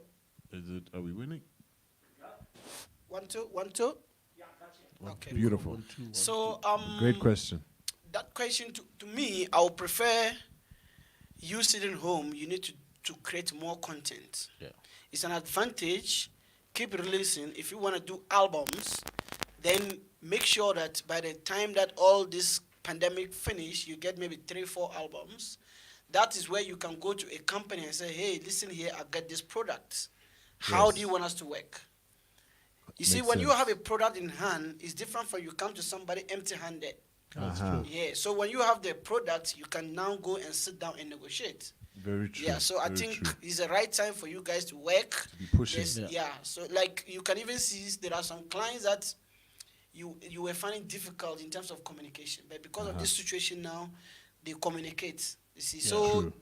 Is it? Are we winning?
1, 2. 1, 2. Okay.
Beautiful.
1, 2, 1,
So
Great question.
that question to me, I would prefer you sitting home. You need to create more content.
Yeah.
It's an advantage. Keep releasing. If you want to do albums, then make sure that by the time that all this pandemic finish, you get maybe 3, 4 albums. That is where you can go to a company and say, hey, listen here, I got this product. How do you want us to work? You see,
Makes
when you
sense.
have a product in hand, it's different from you come to somebody empty-handed.
Uh-huh.
Yeah, so when you have the product, you can now go and sit down and negotiate.
Very true.
Yeah, so I
very
think
true.
it's the right time for you guys to work.
To be pushing.
Yes,
Yeah.
yeah. So like you can even see there are some clients that you were finding difficult in terms of communication, but because of this situation now, they communicate. You see,
Yeah.
so
True.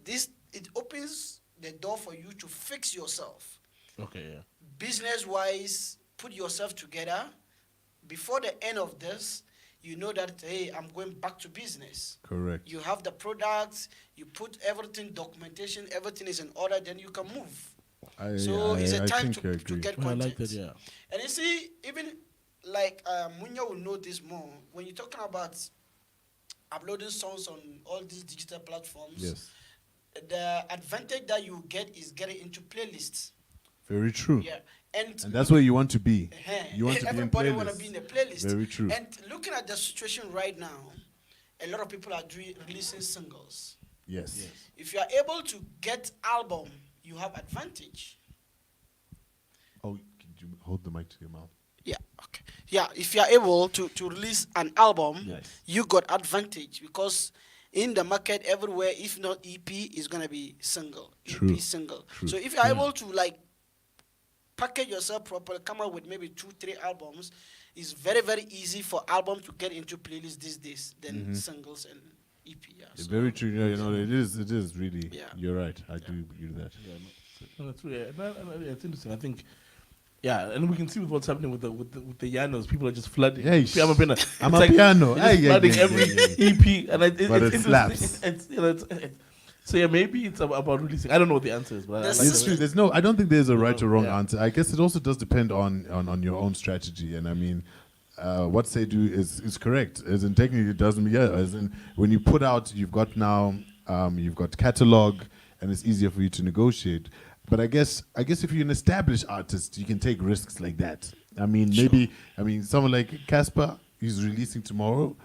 it opens the door for you to fix yourself,
Okay, yeah.
business-wise. Put yourself together. Before the end of this, you know that hey, I'm going back to business.
Correct.
You have the products, you put everything, documentation, everything is in order, then you can move. So it's a time
think I
to
agree.
get
Well, I
content.
like that, yeah.
And you see, even like Munya will know this more. When you're talking about uploading songs on all these digital platforms,
Yes.
the advantage that you get is getting into playlists.
Very true.
Yeah. And
And that's where you want to be.
uh-huh,
You want to be in
everybody want to
playlists.
be in the playlist.
Very true.
And looking at the situation right now, a lot of people are releasing singles.
Yes.
If you are able to get album, you have advantage.
Oh, could you hold the mic to your mouth?
Yeah, okay. Yeah, if you are able to release an album,
Yes.
you got advantage because in the market everywhere, if not EP, is gonna be single.
True.
EP single.
True.
So if you are able to like package yourself properly, come up with maybe 2, 3 albums, it's very, very easy for album to get into playlists these days than singles and EP. Yeah. So
Very true. You know, it is really.
Yeah.
You're right. I do agree with that.
Yeah, no, that's true. Yeah. It's interesting. I think, yeah, and we can see with what's happening with the Yanos. People are just flooding.
Hey,
If you haven't been,
I'm a piano.
they're just
Hey,
flooding
yeah,
every
yeah.
EP, and
But it
it's interesting.
slaps.
It's, you know, it's so yeah, maybe it's about releasing. I don't know what the answer is, but I
Yes.
like
It's
the-
true. There's no. I don't think there's a right or wrong
Yeah.
answer. I guess it also does depend on your own strategy. And I mean, what Seidu is correct. As in technically, it doesn't. Yeah. As in when you put out, you've got now, you've got catalog, and it's easier for you to negotiate. But I guess if you're an established artist, you can take risks like that. I mean, maybe. I mean, someone like Casper, he's releasing tomorrow.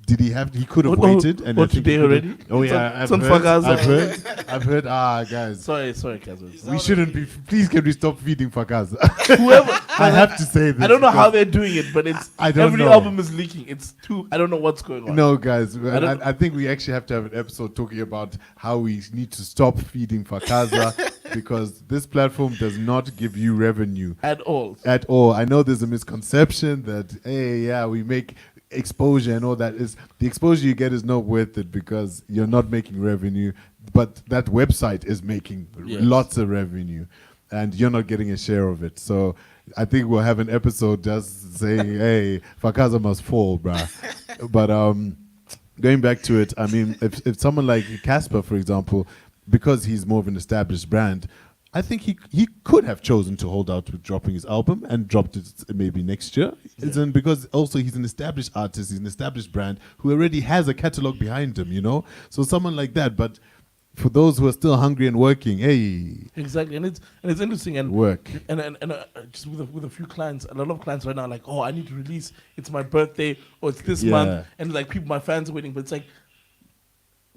Did he have? He could have
Oh,
waited. And
oh,
I think
today
he could've-
already?
Oh
It's
yeah,
on-
I've
it's on
heard.
Fagaza.
I've heard. Ah, guys.
Sorry, Kazim.
We shouldn't be. Please, can we stop feeding Fakaza?
Whoever,
I have to say this.
I don't know how
because-
they're doing it, but it's
I don't
every
know.
album is leaking. It's too. I don't know what's going on.
No, guys.
don't-
I think we actually have to have an episode talking about how we need to stop feeding Fakaza because this platform does not give you revenue
At all.
at all. I know there's a misconception that hey, yeah, we make exposure and all that. Is the exposure you get is not worth it because you're not making revenue, but that website is making
Yes.
lots of revenue, and you're not getting a share of it. So I think we'll have an episode just saying, "Hey, Fakaza must fall, bruh." But going back to it, I mean, if someone like Casper, for example, because he's more of an established brand, I think he could have chosen to hold out with dropping his album and dropped it maybe next year.
Yeah.
Because also he's an established artist, he's an established brand who already has a catalog behind him, you know? So someone like that. But for those who are still hungry and working, hey,
Exactly, and it's interesting and
work.
and just with a few clients, and a lot of clients right now are like, oh, I need to release. It's my birthday, or it's this
Yeah.
month, and like people, my fans are waiting. But it's like,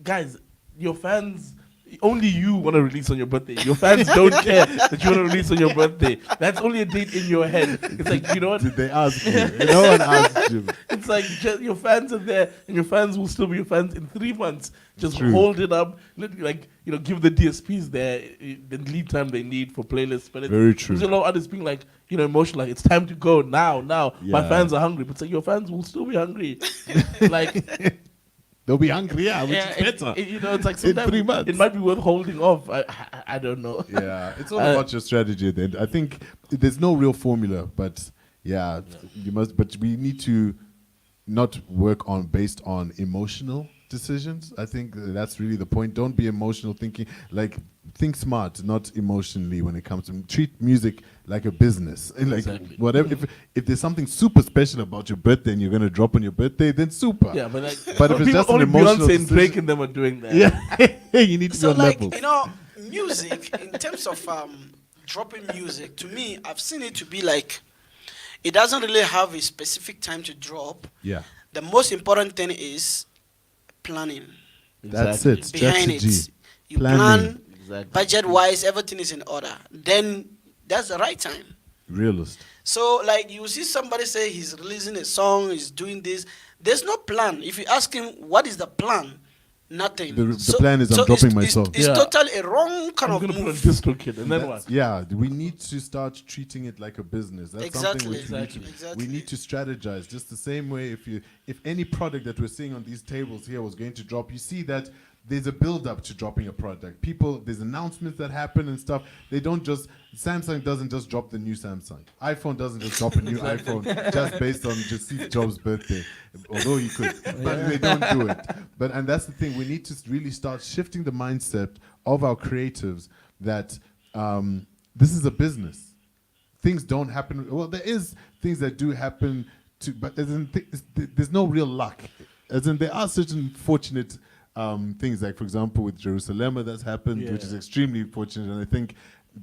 guys, your fans. Only you want to release on your birthday. Your fans don't care that you want to release on your birthday. That's only a date in your head. It's like, you know what?
Did they ask you? No one asked you.
It's like your fans are there, and your fans will still be your fans in 3 months. Just
True.
hold it up, like give the DSPs the lead time they need for playlists. But
Very true.
There's a lot of others being like emotional. Like it's time to go now. My
Yeah.
fans are hungry, but it's like your fans will still be hungry. like
They'll be hungry, yeah, which
yeah,
is better.
it's like
In
sometimes
3 months.
it might be worth holding off. I don't know.
Yeah, it's all about your strategy at the end. I think there's no real formula, but yeah, you must. But we need to not work on based on emotional decisions. I think that's really the point. Don't be emotional thinking. Like, think smart, not emotionally when it comes to treat music like a business. And like
Exactly.
whatever, if there's something super special about your birthday and you're gonna drop on your birthday, then super.
Yeah, but like,
But if it's just an
only
emotional
Beyonce and Drake
decision-
and them are doing that.
Yeah, you need to
So
be on
like
levels.
you know, music in terms of dropping music, to me, I've seen it to be like it doesn't really have a specific time to drop.
Yeah,
The most important thing is planning
that's
Exactly.
it.
behind
Strategy,
it. You
planning.
plan
Exactly.
budget wise, everything is in order. Then that's the right time.
realist.
So like you see somebody say he's releasing a song, he's doing this. There's no plan. If you ask him what is the plan, nothing.
The plan is I'm dropping my song.
It's
Yeah.
totally a wrong kind
I'm
of
gonna put on
move.
DistroKid and then
That's-
what?
Yeah, we need to start treating it like a business. That's something
Exactly.
which we need to,
Exactly.
we need to strategize. Just the same way, if any product that we're seeing on these tables here was going to drop, you see that there's a build up to dropping a product. There's announcements that happen and stuff. They don't just Samsung doesn't just drop the new Samsung. iPhone doesn't just drop a new iPhone just based on just Steve Jobs' birthday. Although you could, but they don't do it. And that's the thing. We need to really start shifting the mindset of our creatives that this is a business. Things don't happen. Well, there is things that do happen, but there's no real luck. As in, there are certain fortunate things, like, for example, with Jerusalem that's happened, which is
Yeah.
extremely fortunate. And I think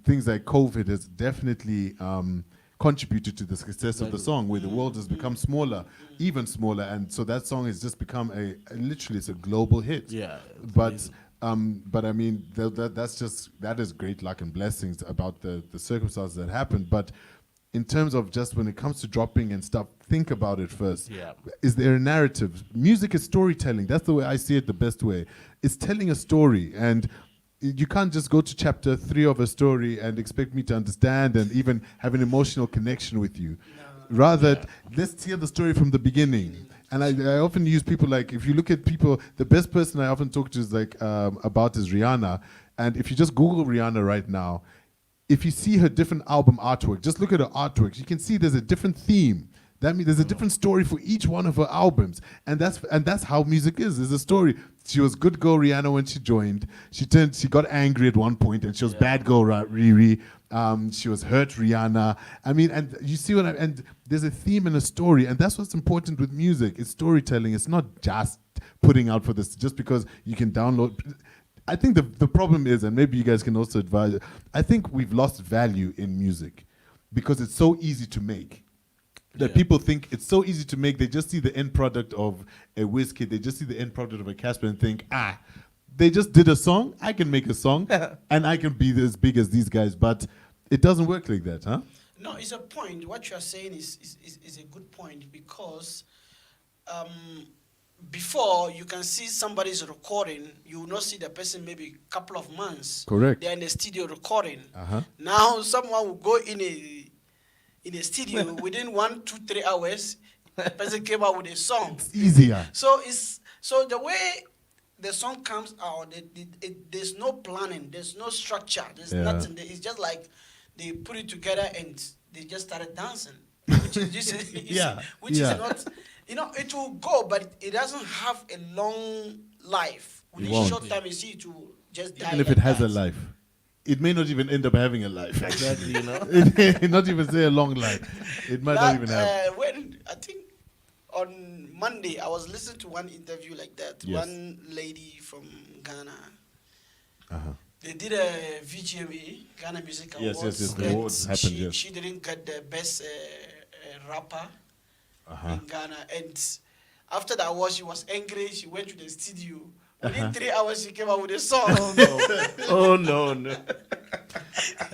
things like COVID has definitely contributed to the success of the song, where the world has become smaller, even smaller. And so that song has just become literally, it's a global hit.
Yeah. it's
But
amazing.
I mean, that is great luck and blessings about the circumstances that happened. But in terms of just when it comes to dropping and stuff, think about it first.
Yeah.
Is there a narrative? Music is storytelling. That's the way I see it, the best way. It's telling a story. And you can't just go to chapter 3 of a story and expect me to understand and even have an emotional connection with you. Rather, let's hear the story from the beginning. And I often use people like, if you look at people, the best person I often talk to is like about is Rihanna. And if you just Google Rihanna right now, if you see her different album artwork, just look at her artwork, you can see there's a different theme. That means there's a different story for each one of her albums. And that's how music is. There's a story. She was good girl Rihanna when she joined. She got angry at one point and she was bad girl Riri. She was hurt Rihanna. I mean, and you see and there's a theme and a story, and that's what's important with music. It's storytelling. It's not just putting out for this just because you can download. I think the problem is, and maybe you guys can also advise, I think we've lost value in music because it's so easy to make. That people think it's so easy to make, they just see the end product of a Wizkid, they just see the end product of a Casper and think, they just did a song, I can make a song, and I can be as big as these guys, but it doesn't work like that, huh?
No, it's a point. What you are saying is a good point because before you can see somebody's recording, you will not see the person maybe a couple of months.
Correct.
They're in the studio recording.
Uh-huh.
Now someone will go in a studio within 1, 2, 3 hours. The person came out with a song.
It's easier.
So the way the song comes out, there's no planning, there's no structure, there's nothing. It's just like they put it together and they just started dancing, which is just which is not, it will go, but it doesn't have a long life. Within a short time, you see it will just die.
Even if
like
it has
that.
a life. It may not even end up having a life.
Exactly,
It may not even say a long life. It might not even have.
When I think on Monday, I was listening to one interview like that.
Yes.
One lady from Ghana.
Uh-huh.
They did a VGMA, Ghana Music
Yes,
Awards.
yes, the
and
awards happened, yes.
She didn't get the best rapper
Uh-huh.
in Ghana. And after the award, she was angry. She went to the studio. Within 3 hours, she came out with a song.
Oh no.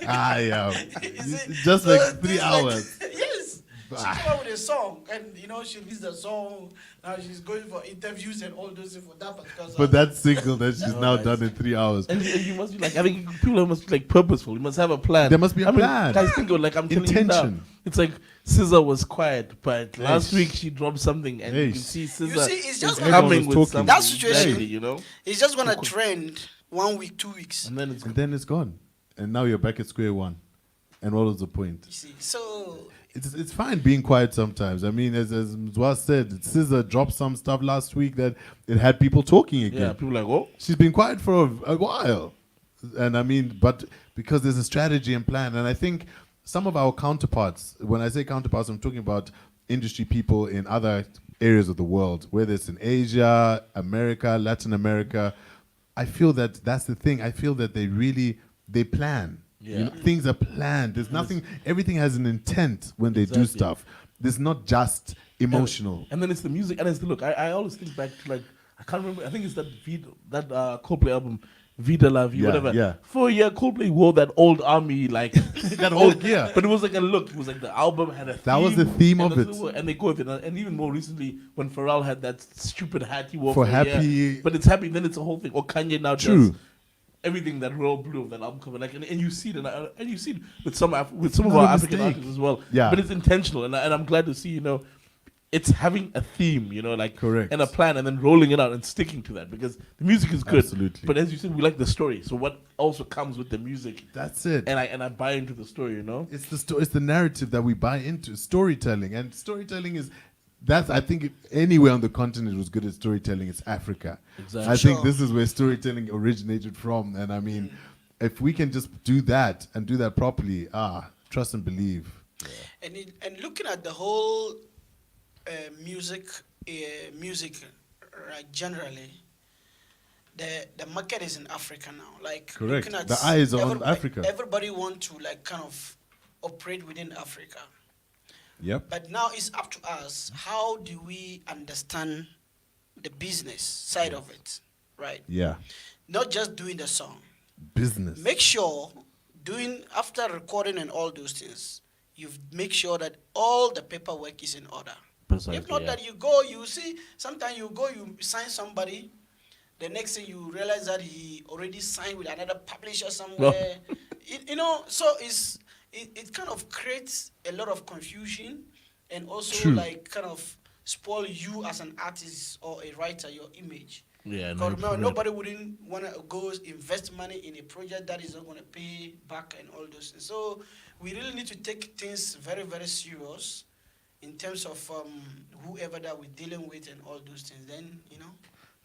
Yeah.
You see?
Just
So
like 3
this
hours.
Yes. She came out with a song. And, she released the song. Now she's going for interviews and all those things for that particular song.
But that single that she's now done in 3 hours.
And you must be like, I mean, people must be like purposeful. You must have a plan.
There must be a plan.
Guys, think of like I'm telling you now.
Intention.
It's like SZA was quiet, but last
Eish.
week she dropped something, and you can
Eish.
see SZA
You see, it's just
is
like-
coming
Everyone was
with
talking.
something.
That situation-
Exactly,
It's just going to trend 1 week, 2 weeks.
and then it's
And then it's gone. And now you're back at square one. And what was the point?
You see, so
it's fine being quiet sometimes. I mean, as Mzwa said, SZA dropped some stuff last week that it had people talking again.
Yeah, people like, oh,
She's been quiet for a while. And I mean, but because there's a strategy and plan. And I think some of our counterparts, when I say counterparts, I'm talking about industry people in other areas of the world, whether it's in Asia, America, Latin America. I feel that that's the thing. I feel that they plan.
Yeah.
You know, things are planned. There's nothing, everything has an intent when they do
Exactly.
stuff. There's not just emotional.
And then it's the music, and it's the look. I always think back to like, I can't remember. I think it's that Coldplay album, Vida La Vie,
Yeah,
whatever.
yeah.
For a year, Coldplay wore that old army like
That old gear.
but it was like a look. It was like the album had a theme.
That was the theme
and
of
that's
it.
the- And they go with it. And even more recently, when Pharrell had that stupid hat he wore
For
a
Happy-
year. But it's happy. Then it's a whole thing. Or Kanye now
True.
does everything that royal blue of that album cover, like, and you see it, and you see it with some of
Not
our
a
African
mistake.
artists as well.
Yeah.
But it's intentional, and I'm glad to see, it's having a theme, like
Correct.
and a plan, and then rolling it out and sticking to that, because the music is good.
Absolutely.
But as you said, we like the story. So what also comes with the music,
That's it.
and I buy into the story,
It's it's the narrative that we buy into, storytelling, and storytelling is that's I think if anywhere on the continent was good at storytelling, it's Africa.
Exactly.
I think
Sure.
this is where storytelling originated from, and I mean, if we can just do that and do that properly, trust and believe.
And looking at the whole music generally, the market is in Africa now. Like
Correct.
looking at
The eyes are on Africa.
Everybody want to like kind of operate within Africa.
Yep.
But now it's up to us. How do we understand the business side of it, right?
Yeah.
Not just doing the song.
Business.
Make sure after recording and all those things, you make sure that all the paperwork is in order.
Precisely,
If not
yeah.
that you go, you see, sometimes you go, you sign somebody, the next thing you realize that he already signed with another publisher somewhere. So it kind of creates a lot of confusion, and also
True.
like kind of spoil you as an artist or a writer, your image.
Yeah,
Because remember, nobody wouldn't want to go invest money in a project that is not going to pay back and all those things. So we really need to take things very, very serious in terms of whoever that we're dealing with and all those things. Then,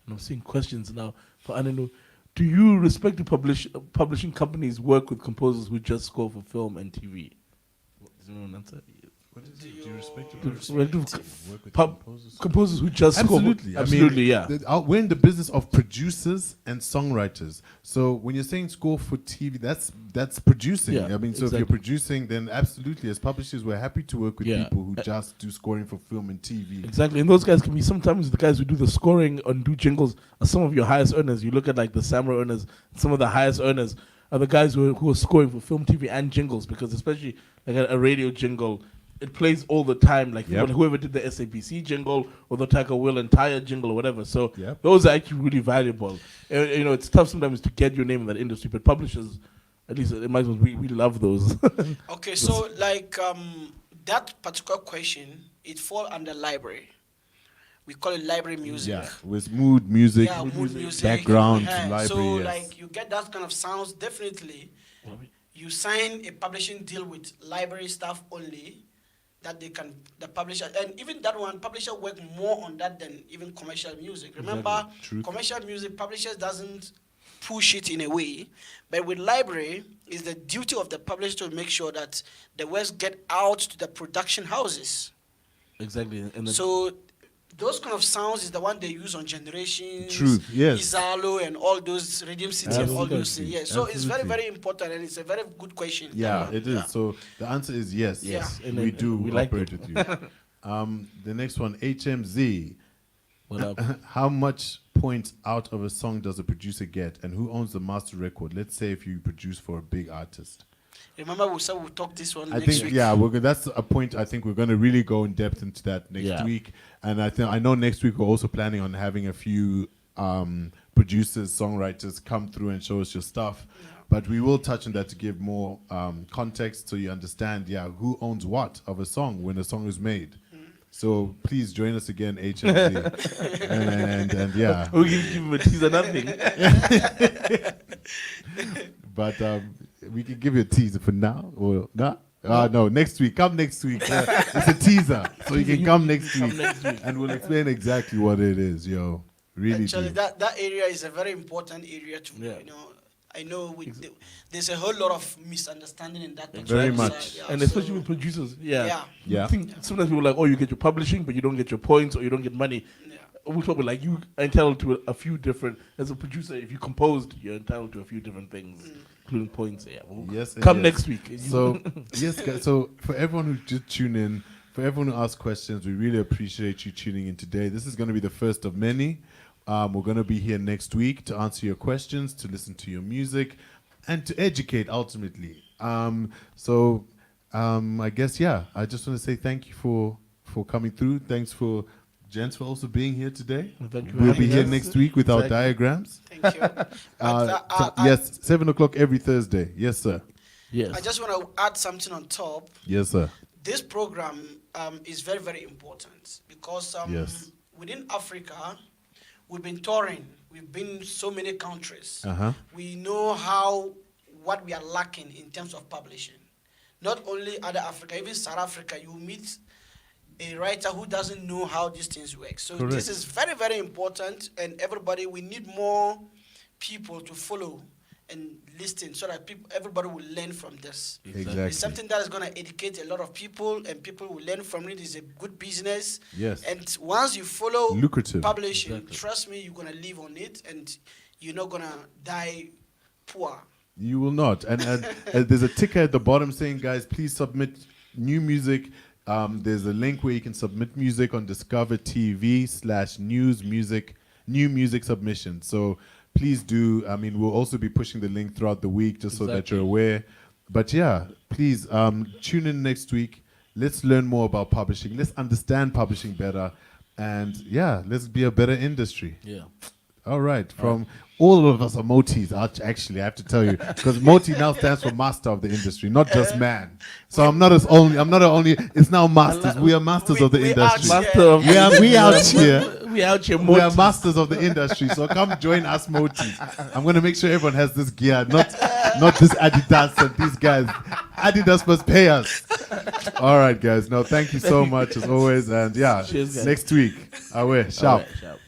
I'm seeing questions now for Anenu. Do you respect the publishing companies work with composers who just score for film and TV? Does anyone answer?
What is
Do
it?
you
Do you respect
Do you respect
work with
Pub-
composers?
Composers who just score.
Absolutely.
Absolutely, yeah.
We're in the business of producers and songwriters. So when you're saying score for TV, that's producing.
Yeah,
I mean, so if
exactly.
you're producing, then absolutely, as publishers, we're happy to work with
Yeah.
people who just do scoring for film and TV.
Exactly, and those guys can be sometimes the guys who do the scoring and do jingles are some of your highest earners. You look at like the Samra earners, some of the highest earners are the guys who are scoring for film, TV, and jingles, because especially like a radio jingle, it plays all the time. Like
Yep.
whoever did the SABC jingle or the Taka Will entire jingle or whatever. So
Yep.
those are actually really valuable. It's tough sometimes to get your name in that industry, but publishers, at least it might as well, we love those.
okay, so like that particular question, it falls under library. We call it library music.
Yeah, with mood music,
Yeah, mood music,
background,
yeah.
library.
So
yes.
like you get that kind of sounds, definitely. You sign a publishing deal with library staff only, that the publisher, and even that one, publisher work more on that than even commercial music. Remember,
Truth.
commercial music, publishers doesn't push it in a way, but with library, it's the duty of the publisher to make sure that the works get out to the production houses.
Exactly. And
So those kind of sounds is the one they use on Generations,
Truth, yes.
Izalo, and all those Radium City and all those things.
Absolutely,
Yeah. So it's very,
absolutely.
very important, and it's a very good question.
Yeah, it is.
Yeah.
So the answer is yes.
Yes.
Yeah.
And
we
then,
do
we like
operate
it.
with you. The next one, HMZ.
what up?
How much points out of a song does a producer get, and who owns the master record? Let's say if you produce for a big artist.
Remember, we said we'll talk this one
I
next
think
week.
that's a point. I think we're going to really go in depth into that next
Yeah.
week, and I know next week we're also planning on having a few producers, songwriters come through and show us your stuff. But we will touch on that to give more context, so you understand, who owns what of a song when a song is made. So please join us again, HMZ, and yeah.
We can give him a teaser, nothing.
But we can give you a teaser for now, or not. No, next week. Come next week. It's a teaser, so you can come next week,
next week.
and we'll explain exactly what it is, yo. Really
Actually,
do.
that area is a very important area to
Yeah.
I know there's a whole lot of misunderstanding in that.
Very
particular
much.
side, yeah,
And
so-
especially with producers,
Yeah.
Yeah.
I think sometimes people are like, oh, you get your publishing, but you don't get your points or you don't get money.
Yeah.
We're talking like you are entitled to a few different, as a producer, if you composed, you're entitled to a few different things, including points. Yeah, we'll
Yes, and
come
yes.
next week.
So, yes, guys. So, for everyone who did tune in, for everyone who asked questions, we really appreciate you tuning in today. This is going to be the first of many. We're going to be here next week to answer your questions, to listen to your music, and to educate ultimately. I guess, yeah, I just want to say thank you for coming through. Thanks for gents for also being here today.
Thank you for
We'll be
having
here
us.
next week with our
Exactly.
diagrams.
Thank you.
Yes, 7 o'clock every Thursday. Yes, sir.
Yes.
I just want to add something on top.
Yes, sir.
This program is very, very important because
Yes.
within Africa, we've been touring. We've been so many countries.
Uh-huh.
We know what we are lacking in terms of publishing. Not only other Africa, even South Africa, you meet a writer who doesn't know how these things work. So
Correct.
this is very, very important, and everybody, we need more people to follow and listen so that everybody will learn from this.
Exactly.
It's something that is going to educate a lot of people, and people will learn from it. It's a good business.
Yes.
And once you follow
Lucrative.
publishing,
Exactly.
trust me, you're going to live on it, and you're not going to die poor.
You will not. And there's a ticker at the bottom saying, guys, please submit new music. There's a link where you can submit music on Discovr TV/new music submission. So please do. I mean, we'll also be pushing the link throughout the week just so that
Exactly.
you're aware. But yeah, please tune in next week. Let's learn more about publishing. Let's understand publishing better. And yeah, let's be a better industry.
Yeah.
All right. From all of us are Motis, actually, I have to tell you, because Moti now stands for master of the industry, not just man. So I'm not only. It's now masters. We are masters of the
we
industry.
are-
Master of
We out here.
We out here.
We are masters of the industry. So come join us, Motis. I'm gonna make sure everyone has this gear, not this Adidas and these guys. Adidas must pay us. All right, guys. No, thank you so much as always, and yeah,
Cheers, guys.
next week. Away,
All
sharp.
right, sharp.